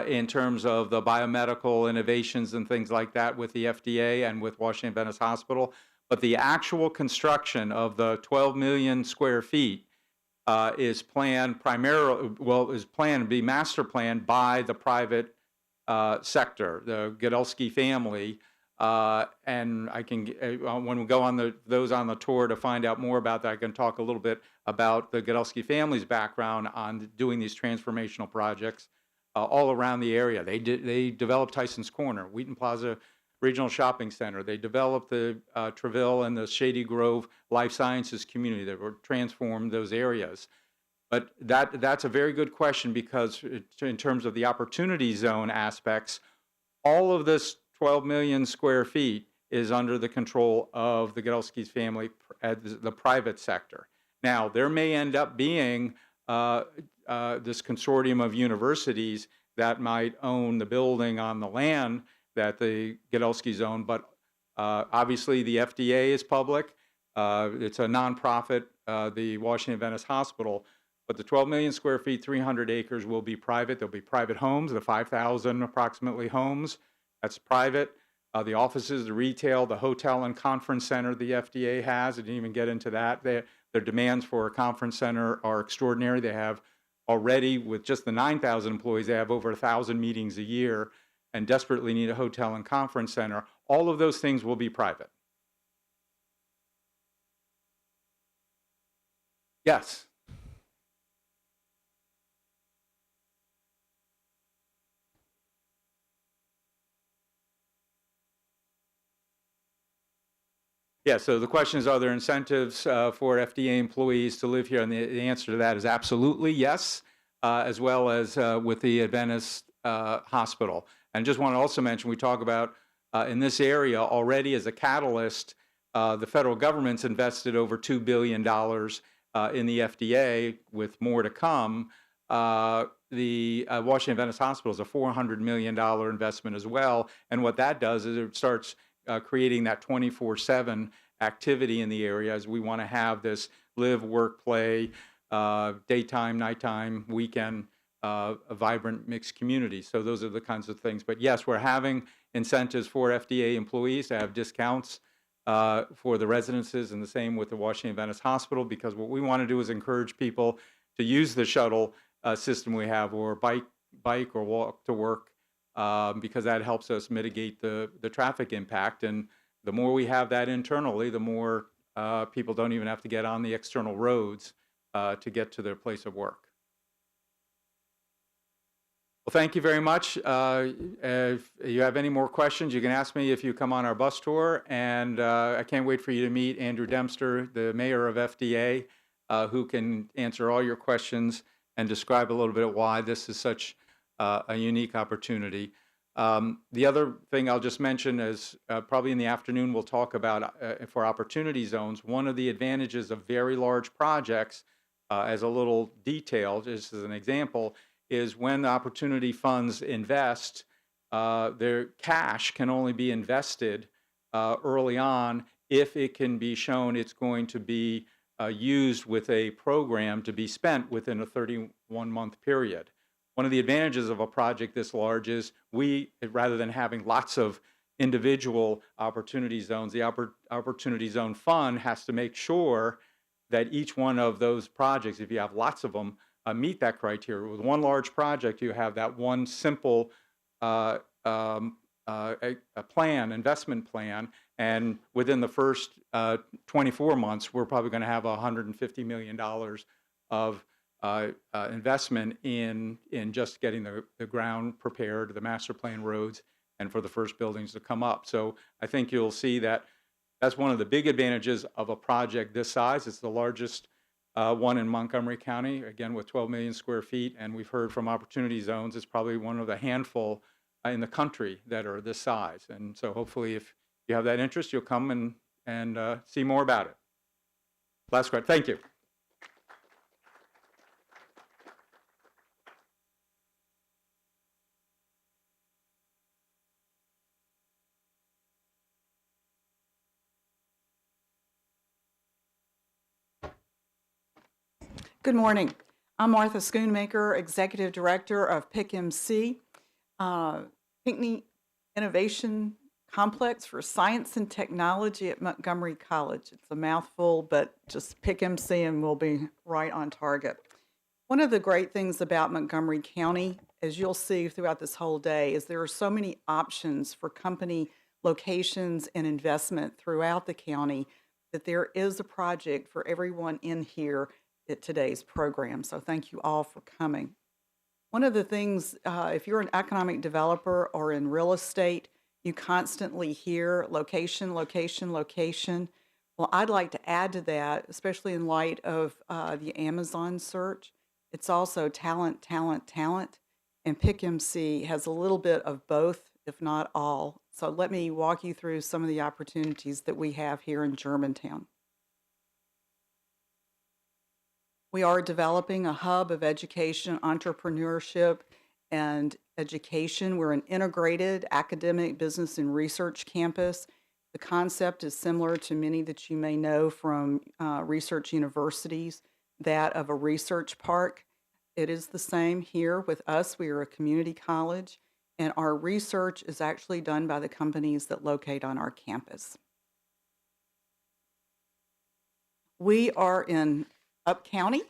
in terms of the biomedical innovations and things like that with the FDA and with Washington Adventist Hospital. But the actual construction of the 12 million square feet is planned to be master planned by the private sector, the Godelski family. And I can, when we go on those on the tour to find out more about that, I can talk a little bit about the Godelski family's background on doing these transformational projects all around the area. They developed Tyson's Corner, Wheaton Plaza Regional Shopping Center. They developed the Treville and the Shady Grove Life Sciences community that were transformed those areas. But that's a very good question, because in terms of the opportunity zone aspects, all of this 12 million square feet is under the control of the Godelski's family, the private sector. Now, there may end up being this consortium of universities that might own the building on the land that the Godelskis own, but obviously the FDA is public. It's a nonprofit, the Washington Adventist Hospital, but the 12 million square feet, 300 acres will be private. There'll be private homes, the 5,000 approximately homes. That's private. The offices, the retail, the hotel and conference center the FDA has. I didn't even get into that. Their demands for a conference center are extraordinary. They have already, with just the 9,000 employees, they have over 1,000 meetings a year and desperately need a hotel and conference center. All of those things will be private. Yes. Yeah, so the question is, are there incentives for FDA employees to live here? And the answer to that is absolutely yes, as well as with the Adventist Hospital. And just want to also mention, we talk about in this area already as a catalyst, the federal government's invested over $2 billion in the FDA, with more to come. The Washington Adventist Hospital is a $400 million investment as well. And what that does is it starts creating that 24/7 activity in the area, as we want to have this live, work, play, daytime, nighttime, weekend, a vibrant mixed community. So those are the kinds of things. But yes, we're having incentives for FDA employees to have discounts for the residences, and the same with the Washington Adventist Hospital, because what we want to do is encourage people to use the shuttle system we have, or bike or walk to work, because that helps us mitigate the traffic impact. And the more we have that internally, the more people don't even have to get on the external roads to get to their place of work. Well, thank you very much. If you have any more questions, you can ask me if you come on our bus tour. And I can't wait for you to meet Andrew Dempster, the mayor of FDA, who can answer all your questions and describe a little bit why this is such a unique opportunity. The other thing I'll just mention is probably in the afternoon we'll talk about for opportunity zones. One of the advantages of very large projects, as a little detail, just as an example, is when the opportunity funds invest, their cash can only be invested early on if it can be shown it's going to be used with a program to be spent within a 31-month period. One of the advantages of a project this large is rather than having lots of individual opportunity zones, the Opportunity Zone Fund has to make sure that each one of those projects, if you have lots of them, meet that criteria. With one large project, you have that one simple a investment plan, and within the first 24 months, we're probably going to have $150 million of investment in just getting the ground prepared, the master plan roads, and for the first buildings to come up. So I think you'll see that that's one of the big advantages of a project this size. It's the largest one in Montgomery County, again with 12 million square feet, and we've heard from Opportunity Zones, it's probably one of the handful in the country that are this size. And so hopefully if you have that interest, you'll come and see more about it. Last question. Thank you. Good morning. I'm Martha Schoonmaker, Executive Director of PICMC, Pinckney Innovation Complex for Science and Technology at Montgomery College. It's a mouthful, but just PICMC and we'll be right on target. One of the great things about Montgomery County, as you'll see throughout this whole day, is there are so many options for company locations and investment throughout the county that there is a project for everyone in here at today's program. So thank you all for coming. One of the things, if you're an economic developer or in real estate, you constantly hear location, location, location. Well, I'd like to add to that, especially in light of the Amazon search. It's also talent, talent, talent. And PICMC has a little bit of both, if not all. So let me walk you through some of the opportunities that we have here in Germantown. We are developing a hub of education, entrepreneurship, and education. We're an integrated academic, business, and research campus. The concept is similar to many that you may know from research universities, that of a research park. It is the same here with us. We are a community college, and our research is actually done by the companies that locate on our campus. We are in Up County.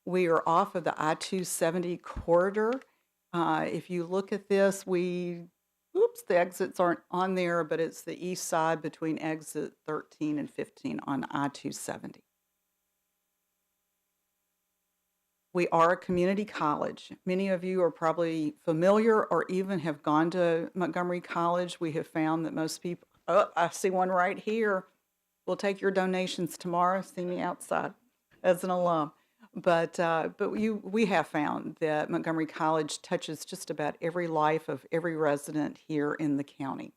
We are off of the I-270 corridor. If you look at this, the exits aren't on there, but it's the east side between exit 13 and 15 on I-270. We are a community college. Many of you are probably familiar or even have gone to Montgomery College. We have found that most people, I see one right here. We'll take your donations tomorrow. See me outside as an alum. But we have found that Montgomery College touches just about every life of every resident here in the county.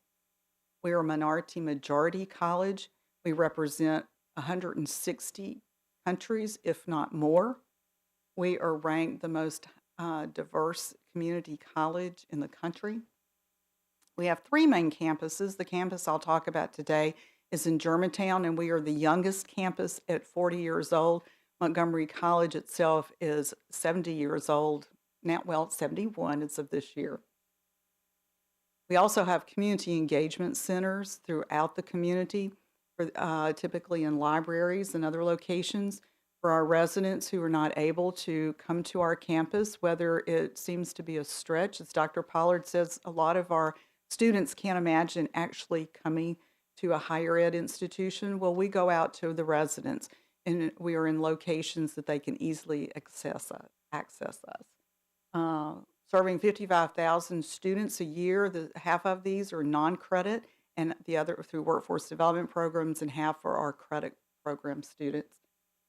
We are a minority-majority college. We represent 160 countries, if not more. We are ranked the most diverse community college in the country. We have three main campuses. The campus I'll talk about today is in Germantown, and we are the youngest campus at 40 years old. Montgomery College itself is 70 years old, now, well, 71 as of this year. We also have community engagement centers throughout the community, typically in libraries and other locations, for our residents who are not able to come to our campus, whether it seems to be a stretch. As Dr. Pollard says, a lot of our students can't imagine actually coming to a higher ed institution. Well, we go out to the residents, and we are in locations that they can easily access us. serving 55,000 students a year. Half of these are non-credit, and the other through workforce development programs, and half are our credit program students.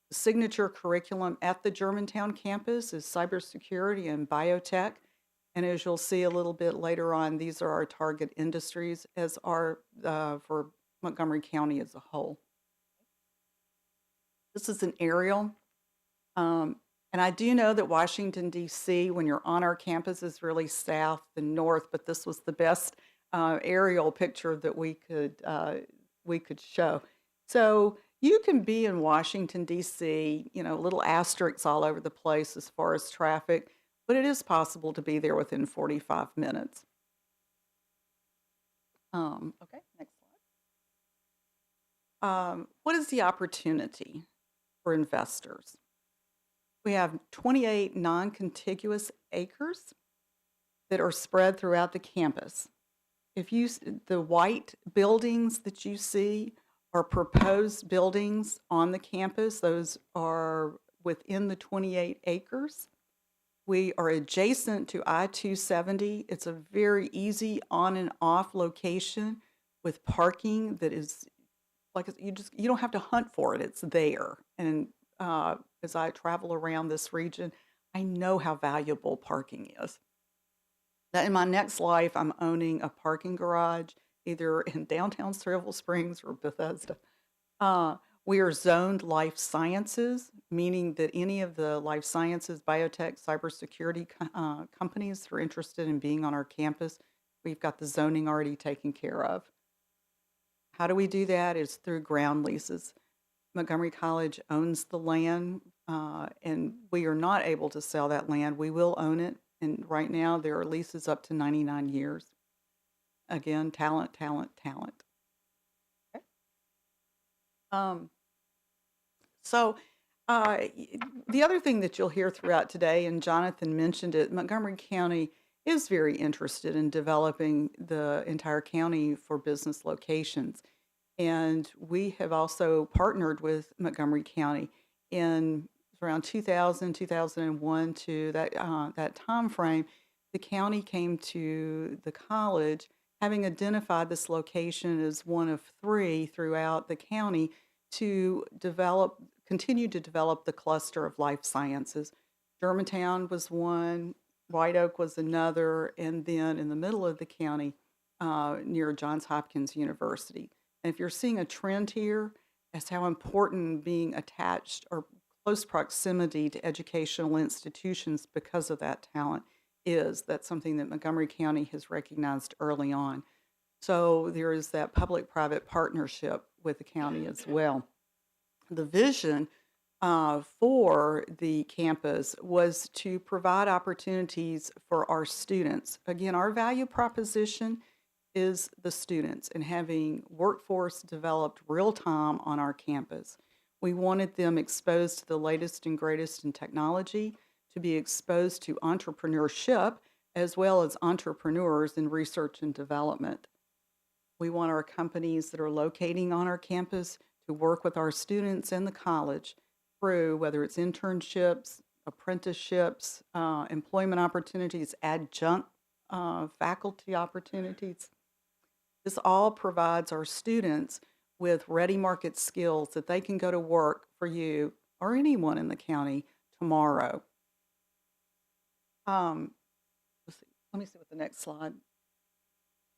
The signature curriculum at the Germantown campus is cybersecurity and biotech. And as you'll see a little bit later on, these are our target industries as are for Montgomery County as a whole. This is an aerial. And I do know that Washington, D.C., when you're on our campus, is really south and north, but this was the best aerial picture that we could show. So you can be in Washington, D.C., little asterisks all over the place as far as traffic, but it is possible to be there within 45 minutes. Okay, next slide. What is the opportunity for investors? We have 28 non-contiguous acres that are spread throughout the campus. The white buildings that you see are proposed buildings on the campus. Those are within the 28 acres. We are adjacent to I-270. It's a very easy on and off location with parking that is like you don't have to hunt for it. It's there. And as I travel around this region, I know how valuable parking is. That in my next life, I'm owning a parking garage, either in downtown Silver Springs or Bethesda. We are zoned life sciences, meaning that any of the life sciences, biotech, cybersecurity companies that are interested in being on our campus, we've got the zoning already taken care of. How do we do that? It's through ground leases. Montgomery College owns the land, and we are not able to sell that land. We will own it, and right now there are leases up to 99 years. Again, talent, talent, talent. Okay. The other thing that you'll hear throughout today, and Jonathan mentioned it, Montgomery County is very interested in developing the entire county for business locations. And we have also partnered with Montgomery County in around 2000, 2001 to that time frame. The county came to the college having identified this location as one of 3 throughout the county to continue to develop the cluster of life sciences. Germantown was one, White Oak was another, and then in the middle of the county near Johns Hopkins University. And if you're seeing a trend here, that's how important being attached or close proximity to educational institutions because of that talent is. That's something that Montgomery County has recognized early on. So there is that public-private partnership with the county as well. The vision for the campus was to provide opportunities for our students. Again, our value proposition is the students and having workforce developed real-time on our campus. We wanted them exposed to the latest and greatest in technology, to be exposed to entrepreneurship, as well as entrepreneurs in research and development. We want our companies that are locating on our campus to work with our students and the college through whether it's internships, apprenticeships, employment opportunities, adjunct faculty opportunities. This all provides our students with ready market skills that they can go to work for you or anyone in the county tomorrow. Let's see. Let me see what the next slide.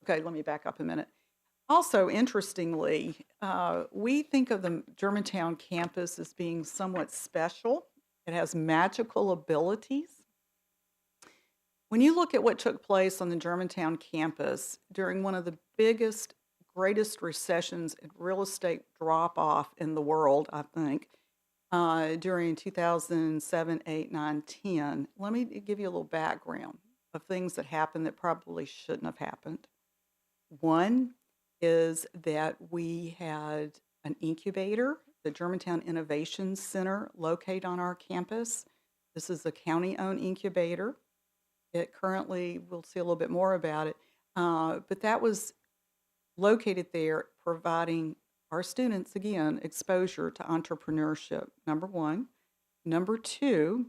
Okay, let me back up a minute. Also, interestingly, we think of the Germantown campus as being somewhat special. It has magical abilities. When you look at what took place on the Germantown campus during one of the biggest, greatest recessions and real estate drop-off in the world, I think, during 2007, 8, 9, 10, let me give you a little background of things that happened that probably shouldn't have happened. One is that we had an incubator, the Germantown Innovation Center, located on our campus. This is a county-owned incubator. It currently, we'll see a little bit more about it, but that was located there providing our students, again, exposure to entrepreneurship, number one. Number two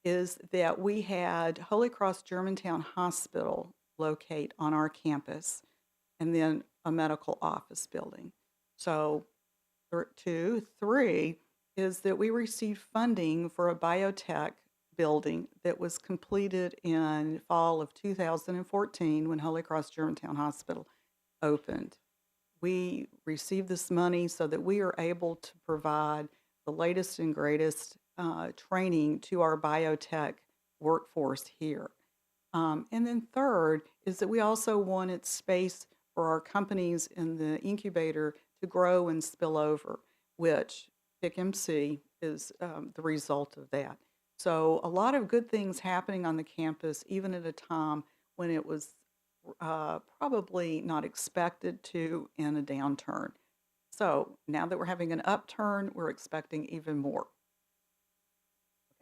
is that we had Holy Cross Germantown Hospital locate on our campus, and then a medical office building. So, two, three is that we received funding for a biotech building that was completed in fall of 2014 when Holy Cross Germantown Hospital opened. We received this money so that we are able to provide the latest and greatest training to our biotech workforce here. And then third is that we also wanted space for our companies in the incubator to grow and spill over, which PICMC is the result of that. So a lot of good things happening on the campus, even at a time when it was probably not expected to in a downturn. So now that we're having an upturn, we're expecting even more.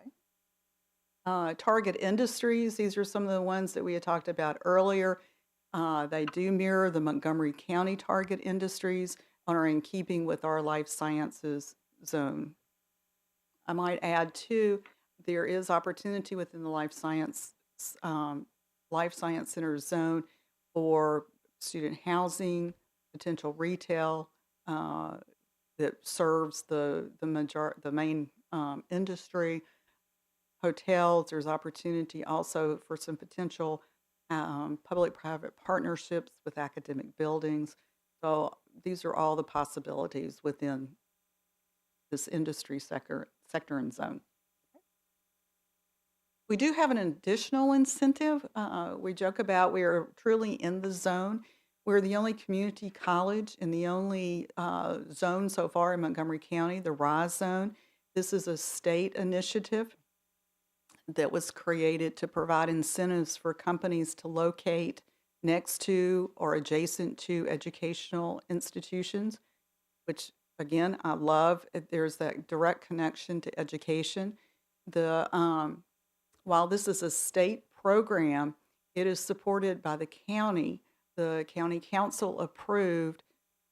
Okay. Target industries, these are some of the ones that we had talked about earlier. They do mirror the Montgomery County target industries and are in keeping with our life sciences zone. I might add too, there is opportunity within the life science center zone for student housing, potential retail that serves the main industry, hotels. There's opportunity also for some potential public-private partnerships with academic buildings. So these are all the possibilities within this industry sector and zone. We do have an additional incentive. We joke about we are truly in the zone. We're the only community college in the only zone so far in Montgomery County, the RISE zone. This is a state initiative that was created to provide incentives for companies to locate next to or adjacent to educational institutions, which again, I love. There's that direct connection to education. While this is a state program, it is supported by the county. The county council approved,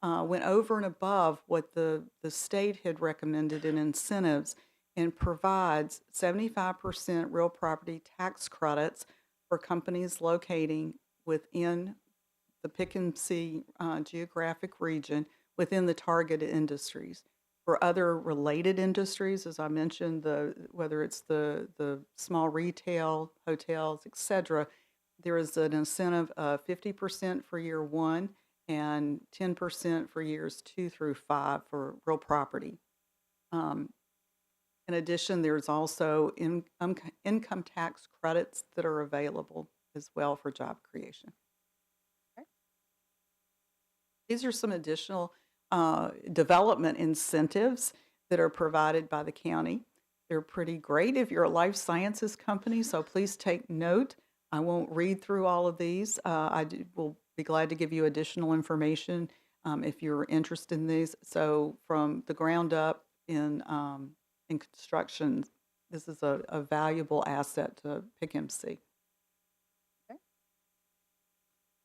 went over and above what the state had recommended in incentives and provides 75% real property tax credits for companies locating within the PICMC geographic region within the targeted industries. For other related industries, as I mentioned, whether it's the small retail, hotels, et cetera, there is an incentive of 50% for year one and 10% for years 2 through 5 for real property. In addition, there's also income tax credits that are available as well for job creation. Okay. These are some additional development incentives that are provided by the county. They're pretty great if you're a life sciences company, so please take note. I won't read through all of these. Will be glad to give you additional information if you're interested in these. So from the ground up in construction, this is a valuable asset to PICMC. Okay.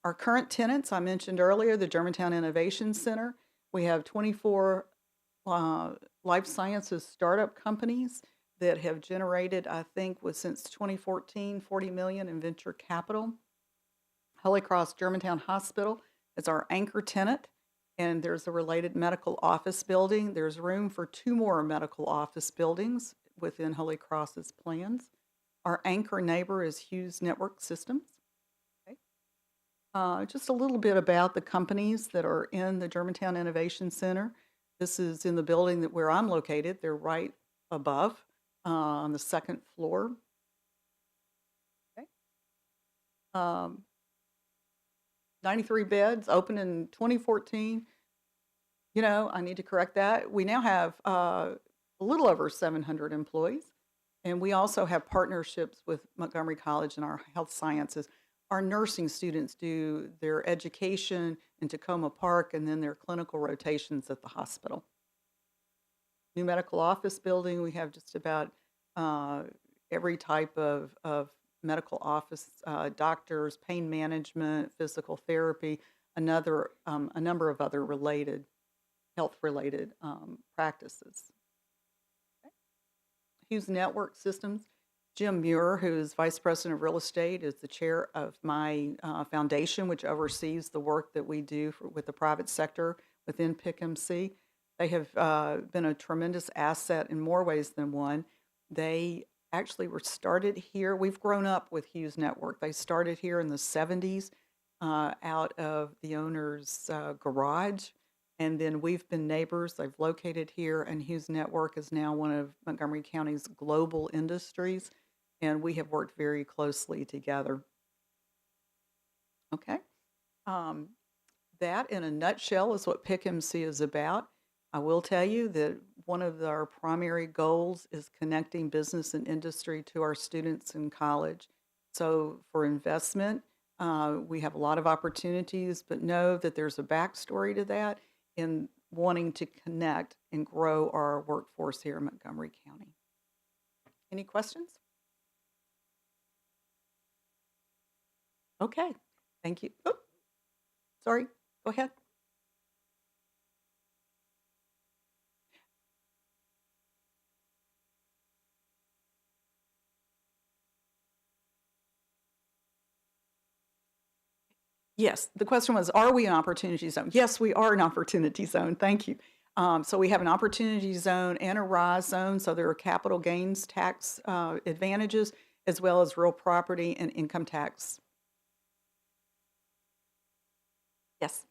Our current tenants, I mentioned earlier, the Germantown Innovation Center. We have 24 life sciences startup companies that have generated, I think, since 2014, $40 million in venture capital. Holy Cross Germantown Hospital is our anchor tenant, and there's a related medical office building. There's room for 2 more medical office buildings within Holy Cross's plans. Our anchor neighbor is Hughes Network Systems. Okay. Just a little bit about the companies that are in the Germantown Innovation Center. This is in the building where I'm located. They're right above on the 2nd floor. Okay. 93 beds, opened in 2014. You know, I need to correct that. We now have a little over 700 employees, and we also have partnerships with Montgomery College and our health sciences. Our nursing students do their education in Tacoma Park and then their clinical rotations at the hospital. New medical office building, we have just about every type of medical office, doctors, pain management, physical therapy, a number of other health-related practices. Okay. Hughes Network Systems Jim Muir, who is Vice President of Real Estate, is the chair of my foundation, which oversees the work that we do with the private sector within PICMC. They have been a tremendous asset in more ways than one. They actually were started here. We've grown up with Hughes Network. They started here in the 70s out of the owner's garage. And then we've been neighbors. They've located here, and Hughes Network is now one of Montgomery County's global industries, and we have worked very closely together. Okay. That, in a nutshell, is what PICMC is about. I will tell you that one of our primary goals is connecting business and industry to our students in college. So for investment, we have a lot of opportunities, but know that there's a backstory to that in wanting to connect and grow our workforce here in Montgomery County. Any questions? Okay, thank you. Oh, sorry, go ahead. Yes, the question was, are we an opportunity zone? Yes, we are an opportunity zone. Thank you. So we have an opportunity zone and a rise zone. So there are capital gains tax advantages as well as real property and income tax. Yes.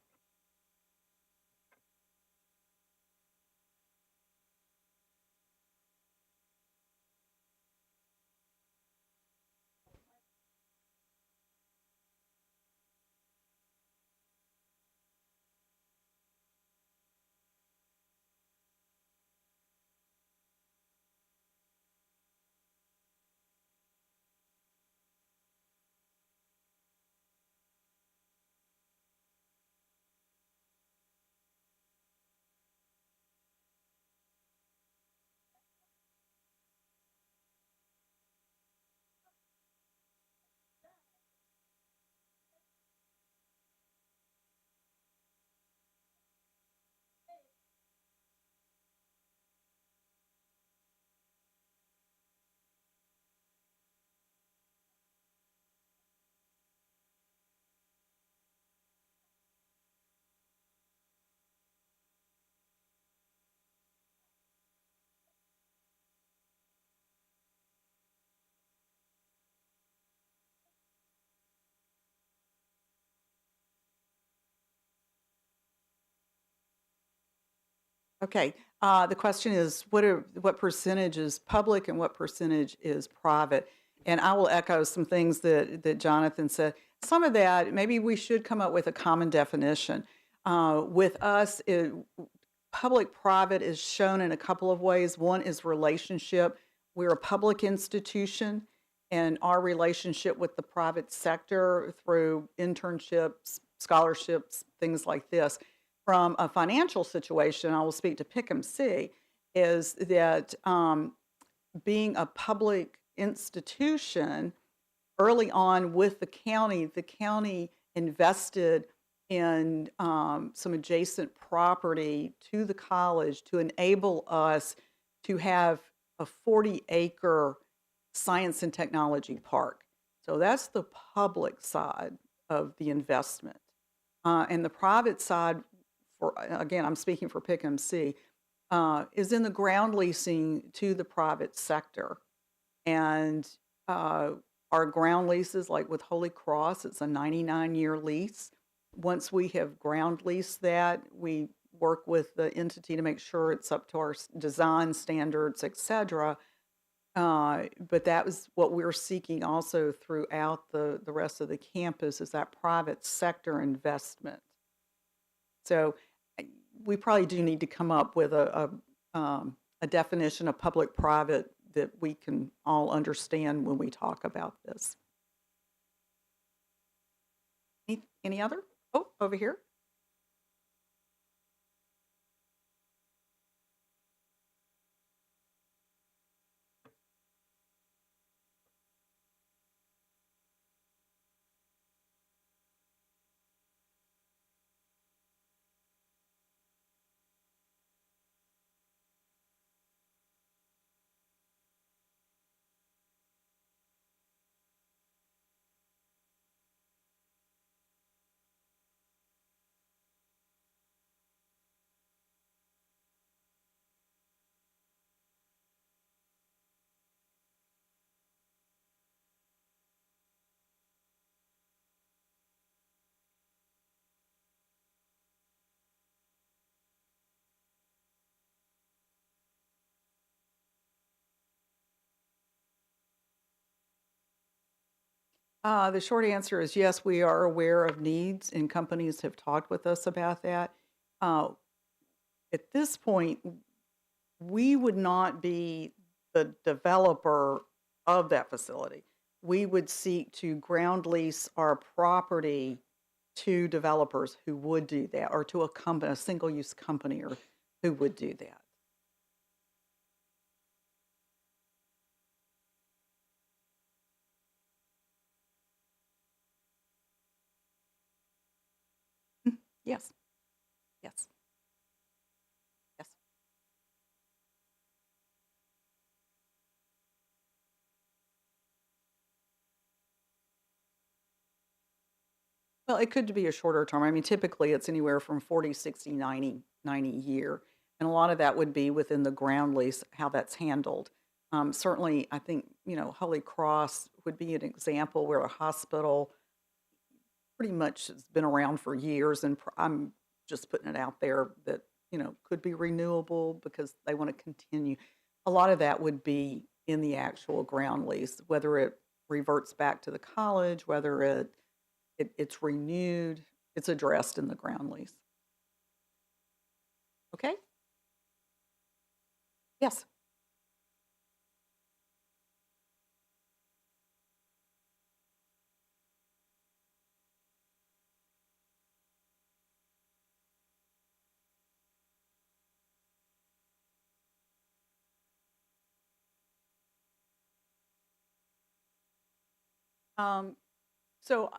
Okay. The question is, what percentage is public and what percentage is private? And I will echo some things that Jonathan said. Some of that, maybe we should come up with a common definition. With us, public-private is shown in a couple of ways. One is relationship. We're a public institution, and our relationship with the private sector through internships, scholarships, things like this. From a financial situation, I will speak to PICMC, is that being a public institution, early on with the county invested in some adjacent property to the college to enable us to have a 40-acre science and technology park. So that's the public side of the investment. And the private side, again, I'm speaking for PICMC, is in the ground leasing to the private sector. And our ground leases, like with Holy Cross, it's a 99-year lease. Once we have ground leased that, we work with the entity to make sure it's up to our design standards, et cetera. But that was what we're seeking also throughout the rest of the campus, is that private sector investment. So we probably do need to come up with a definition of public-private that we can all understand when we talk about this. Any other? Oh, over here. The short answer is yes, we are aware of needs, and companies have talked with us about that. Uh, at this point, we would not be the developer of that facility. We would seek to ground lease our property to developers who would do that, or to a company, a single-use company, or who would do that. Yes, yes, yes. Well, it could be a shorter term. I mean, typically it's anywhere from 40, 60, 90 year. And a lot of that would be within the ground lease, how that's handled. Certainly, I think, Holy Cross would be an example where a hospital pretty much has been around for years, and I'm just putting it out there that, could be renewable because they want to continue. A lot of that would be in the actual ground lease, whether it reverts back to the college, whether it's renewed, it's addressed in the ground lease. Okay? Yes. Um, so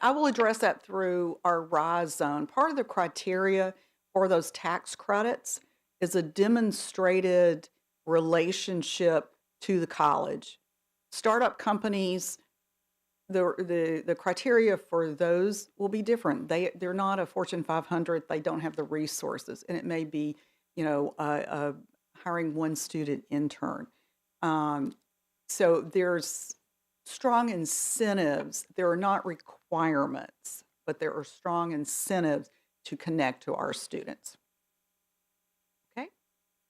I will address that through our RISE zone. Part of the criteria for those tax credits is a demonstrated relationship to the college. Startup companies, the criteria for those will be different. They're not a Fortune 500. They don't have the resources, and it may be, hiring one student intern. So there's strong incentives. There are not requirements, but there are strong incentives to connect to our students. Okay,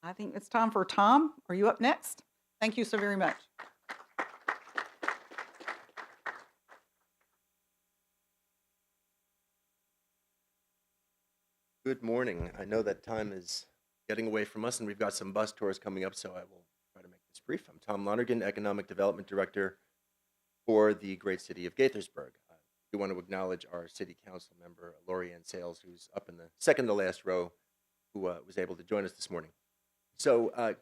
I think it's time for Tom. Are you up next? Thank you so very much. Good morning. I know that time is getting away from us, and we've got some bus tours coming up, so I will try to make this brief. I'm Tom Lonergan, Economic Development Director for the great city of Gaithersburg. We want to acknowledge our city council member, Lorianne Sales, who's up in the second to last row, who was able to join us this morning. So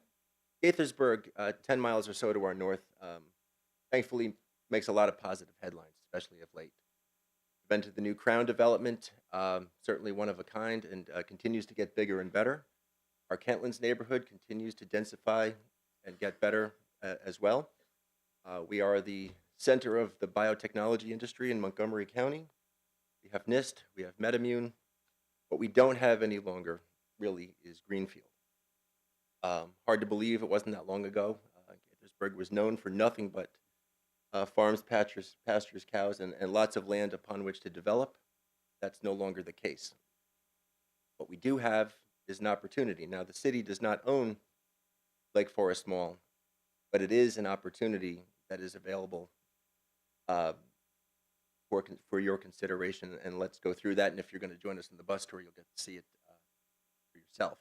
Gaithersburg, 10 miles or so to our north, thankfully makes a lot of positive headlines, especially of late. We've been to the new Crown development, certainly one of a kind, and continues to get bigger and better. Our Kentlands neighborhood continues to densify and get better as well. We are the center of the biotechnology industry in Montgomery County. We have NIST, we have MedImmune. What we don't have any longer really is Greenfield. Hard to believe it wasn't that long ago. Gaithersburg was known for nothing but farms, pastures, cows, and lots of land upon which to develop. That's no longer the case. What we do have is an opportunity. Now, the city does not own Lake Forest Mall, but it is an opportunity that is available for your consideration, and let's go through that. And if you're going to join us in the bus tour, you'll get to see it for yourself.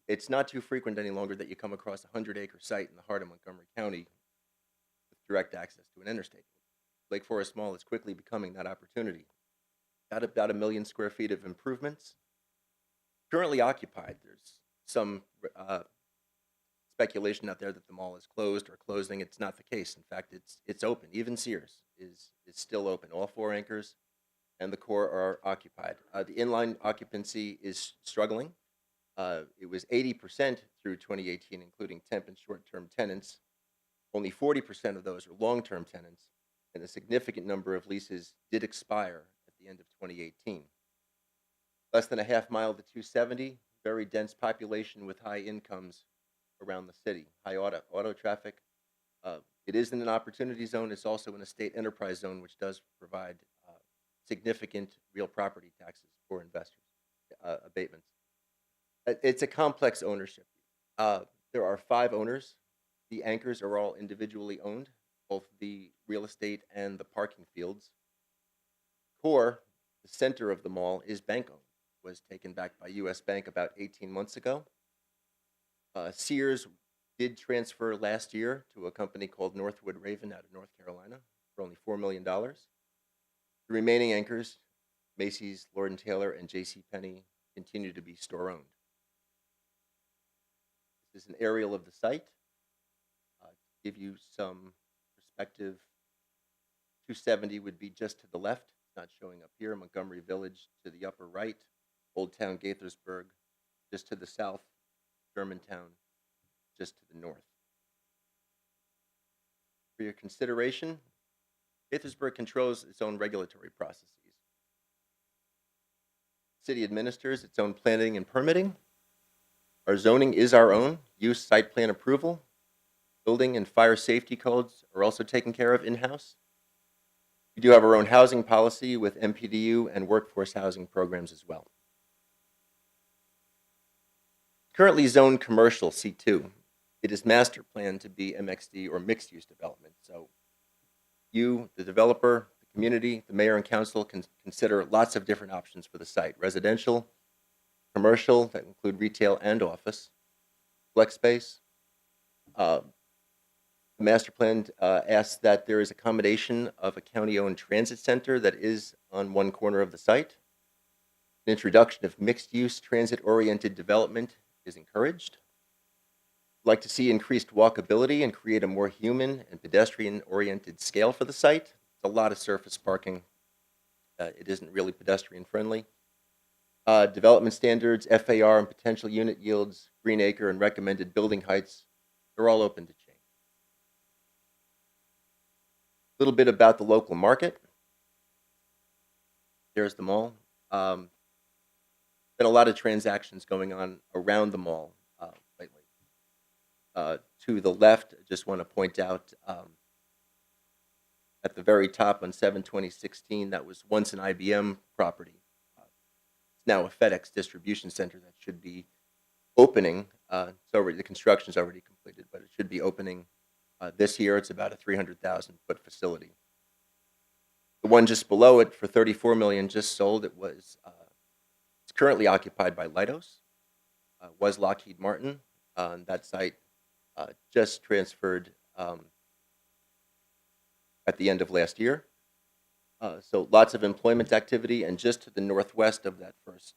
It's not too frequent any longer that you come across a 100-acre site in the heart of Montgomery County with direct access to an interstate. Lake Forest Mall is quickly becoming that opportunity. Got about 1 million square feet of improvements. Currently occupied. There's some speculation out there that the mall is closed or closing. It's not the case. In fact, it's open. Even Sears is still open. All 4 anchors and the core are occupied. The inline occupancy is struggling. It was 80% through 2018, including temp and short-term tenants. Only 40% of those are long-term tenants, and a significant number of leases did expire at the end of 2018. Less than a half mile to 270, very dense population with high incomes around the city, high auto traffic. It is in an opportunity zone. It's also in a state enterprise zone, which does provide significant real property taxes for investors, abatements. It's a complex ownership. There are 5 owners. The anchors are all individually owned. both the real estate and the parking fields. Core, the center of the mall, is bank-owned. Was taken back by U.S. Bank about 18 months ago. Sears did transfer last year to a company called Northwood Raven out of North Carolina for only $4 million. The remaining anchors, Macy's, Lord & Taylor, and JCPenney, continue to be store-owned. This is an aerial of the site. To give you some perspective, 270 would be just to the left. It's not showing up here. Montgomery Village to the upper right. Old Town Gaithersburg just to the south. Germantown just to the north. For your consideration, Gaithersburg controls its own regulatory processes. The city administers its own planning and permitting. Our zoning is our own. Use site plan approval. Building and fire safety codes are also taken care of in-house. We do have our own housing policy with MPDU and workforce housing programs as well. Currently zoned commercial C2. It is master planned to be MXD or mixed use development. So you, the developer, the community, the mayor and council can consider lots of different options for the site. Residential, commercial, that include retail and office, flex space. The master plan asks that there is accommodation of a county-owned transit center that is on one corner of the site. An introduction of mixed-use transit-oriented development is encouraged. I'd like to see increased walkability and create a more human and pedestrian-oriented scale for the site. It's a lot of surface parking. It isn't really pedestrian-friendly. Development standards, FAR, and potential unit yields, green acre, and recommended building heights, they're all open to change. A little bit about the local market. There's the mall. Been a lot of transactions going on around the mall lately. To the left, I just want to point out at the very top on 7/20/16, that was once an IBM property. It's now a FedEx distribution center that should be opening. The construction is already completed, but it should be opening this year. It's about a 300,000-foot facility. The one just below it for $34 million just sold. It's currently occupied by Leidos. Was Lockheed Martin. That site just transferred at the end of last year. So lots of employment activity, and just to the northwest of that first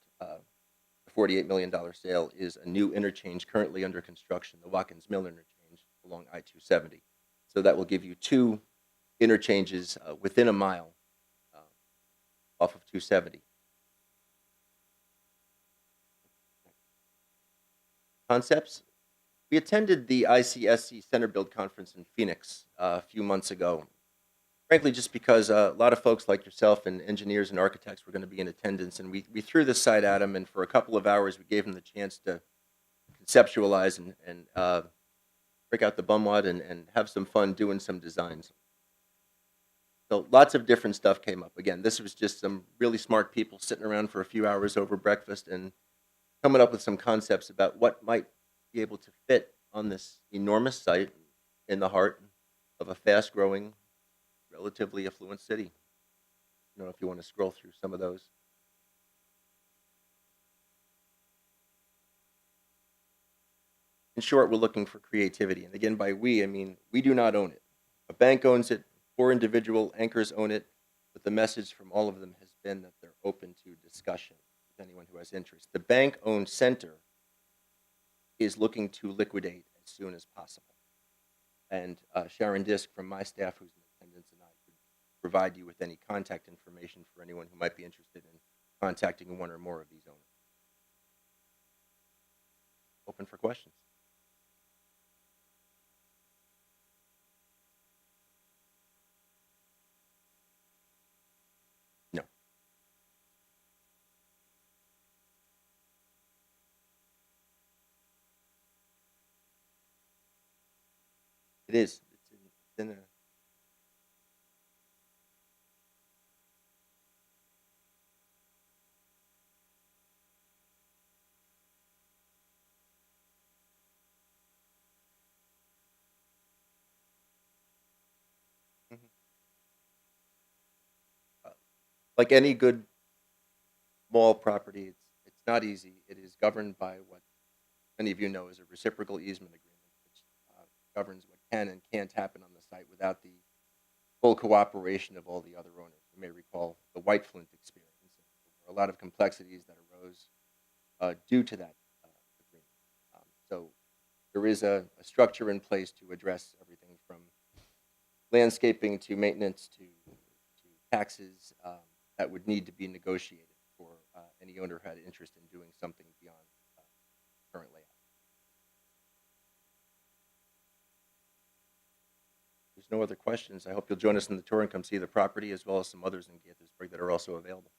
$48 million sale is a new interchange currently under construction, the Watkins Mill interchange along I-270. So that will give you two interchanges within a mile off of 270. Concepts. We attended the ICSC Center Build Conference in Phoenix a few months ago. Frankly, just because a lot of folks like yourself and engineers and architects were going to be in attendance, and we threw this site at them, and for a couple of hours we gave them the chance to conceptualize and break out the bumwad and have some fun doing some designs. So lots of different stuff came up. Again, this was just some really smart people sitting around for a few hours over breakfast and coming up with some concepts about what might be able to fit on this enormous site in the heart of a fast-growing, relatively affluent city. I don't know if you want to scroll through some of those. In short, we're looking for creativity. And again, by we, I mean we do not own it. A bank owns it, 4 individual anchors own it, but the message from all of them has been that they're open to discussion with anyone who has interest. The bank-owned center is looking to liquidate as soon as possible. And Sharon Disk from my staff, who's in attendance, and I could provide you with any contact information for anyone who might be interested in contacting one or more of these owners. Open for questions. No. It is. It's in a like any good small property, it's not easy. It is governed by what many of you know is a reciprocal easement agreement, which governs what can and can't happen on the site without the full cooperation of all the other owners. You may recall the White Flint experience. There were a lot of complexities that arose due to that agreement. So there is a structure in place to address everything from landscaping to maintenance to taxes that would need to be negotiated for any owner who had interest in doing something beyond current layout. There's no other questions. I hope you'll join us in the tour and come see the property as well as some others in Gaithersburg that are also available.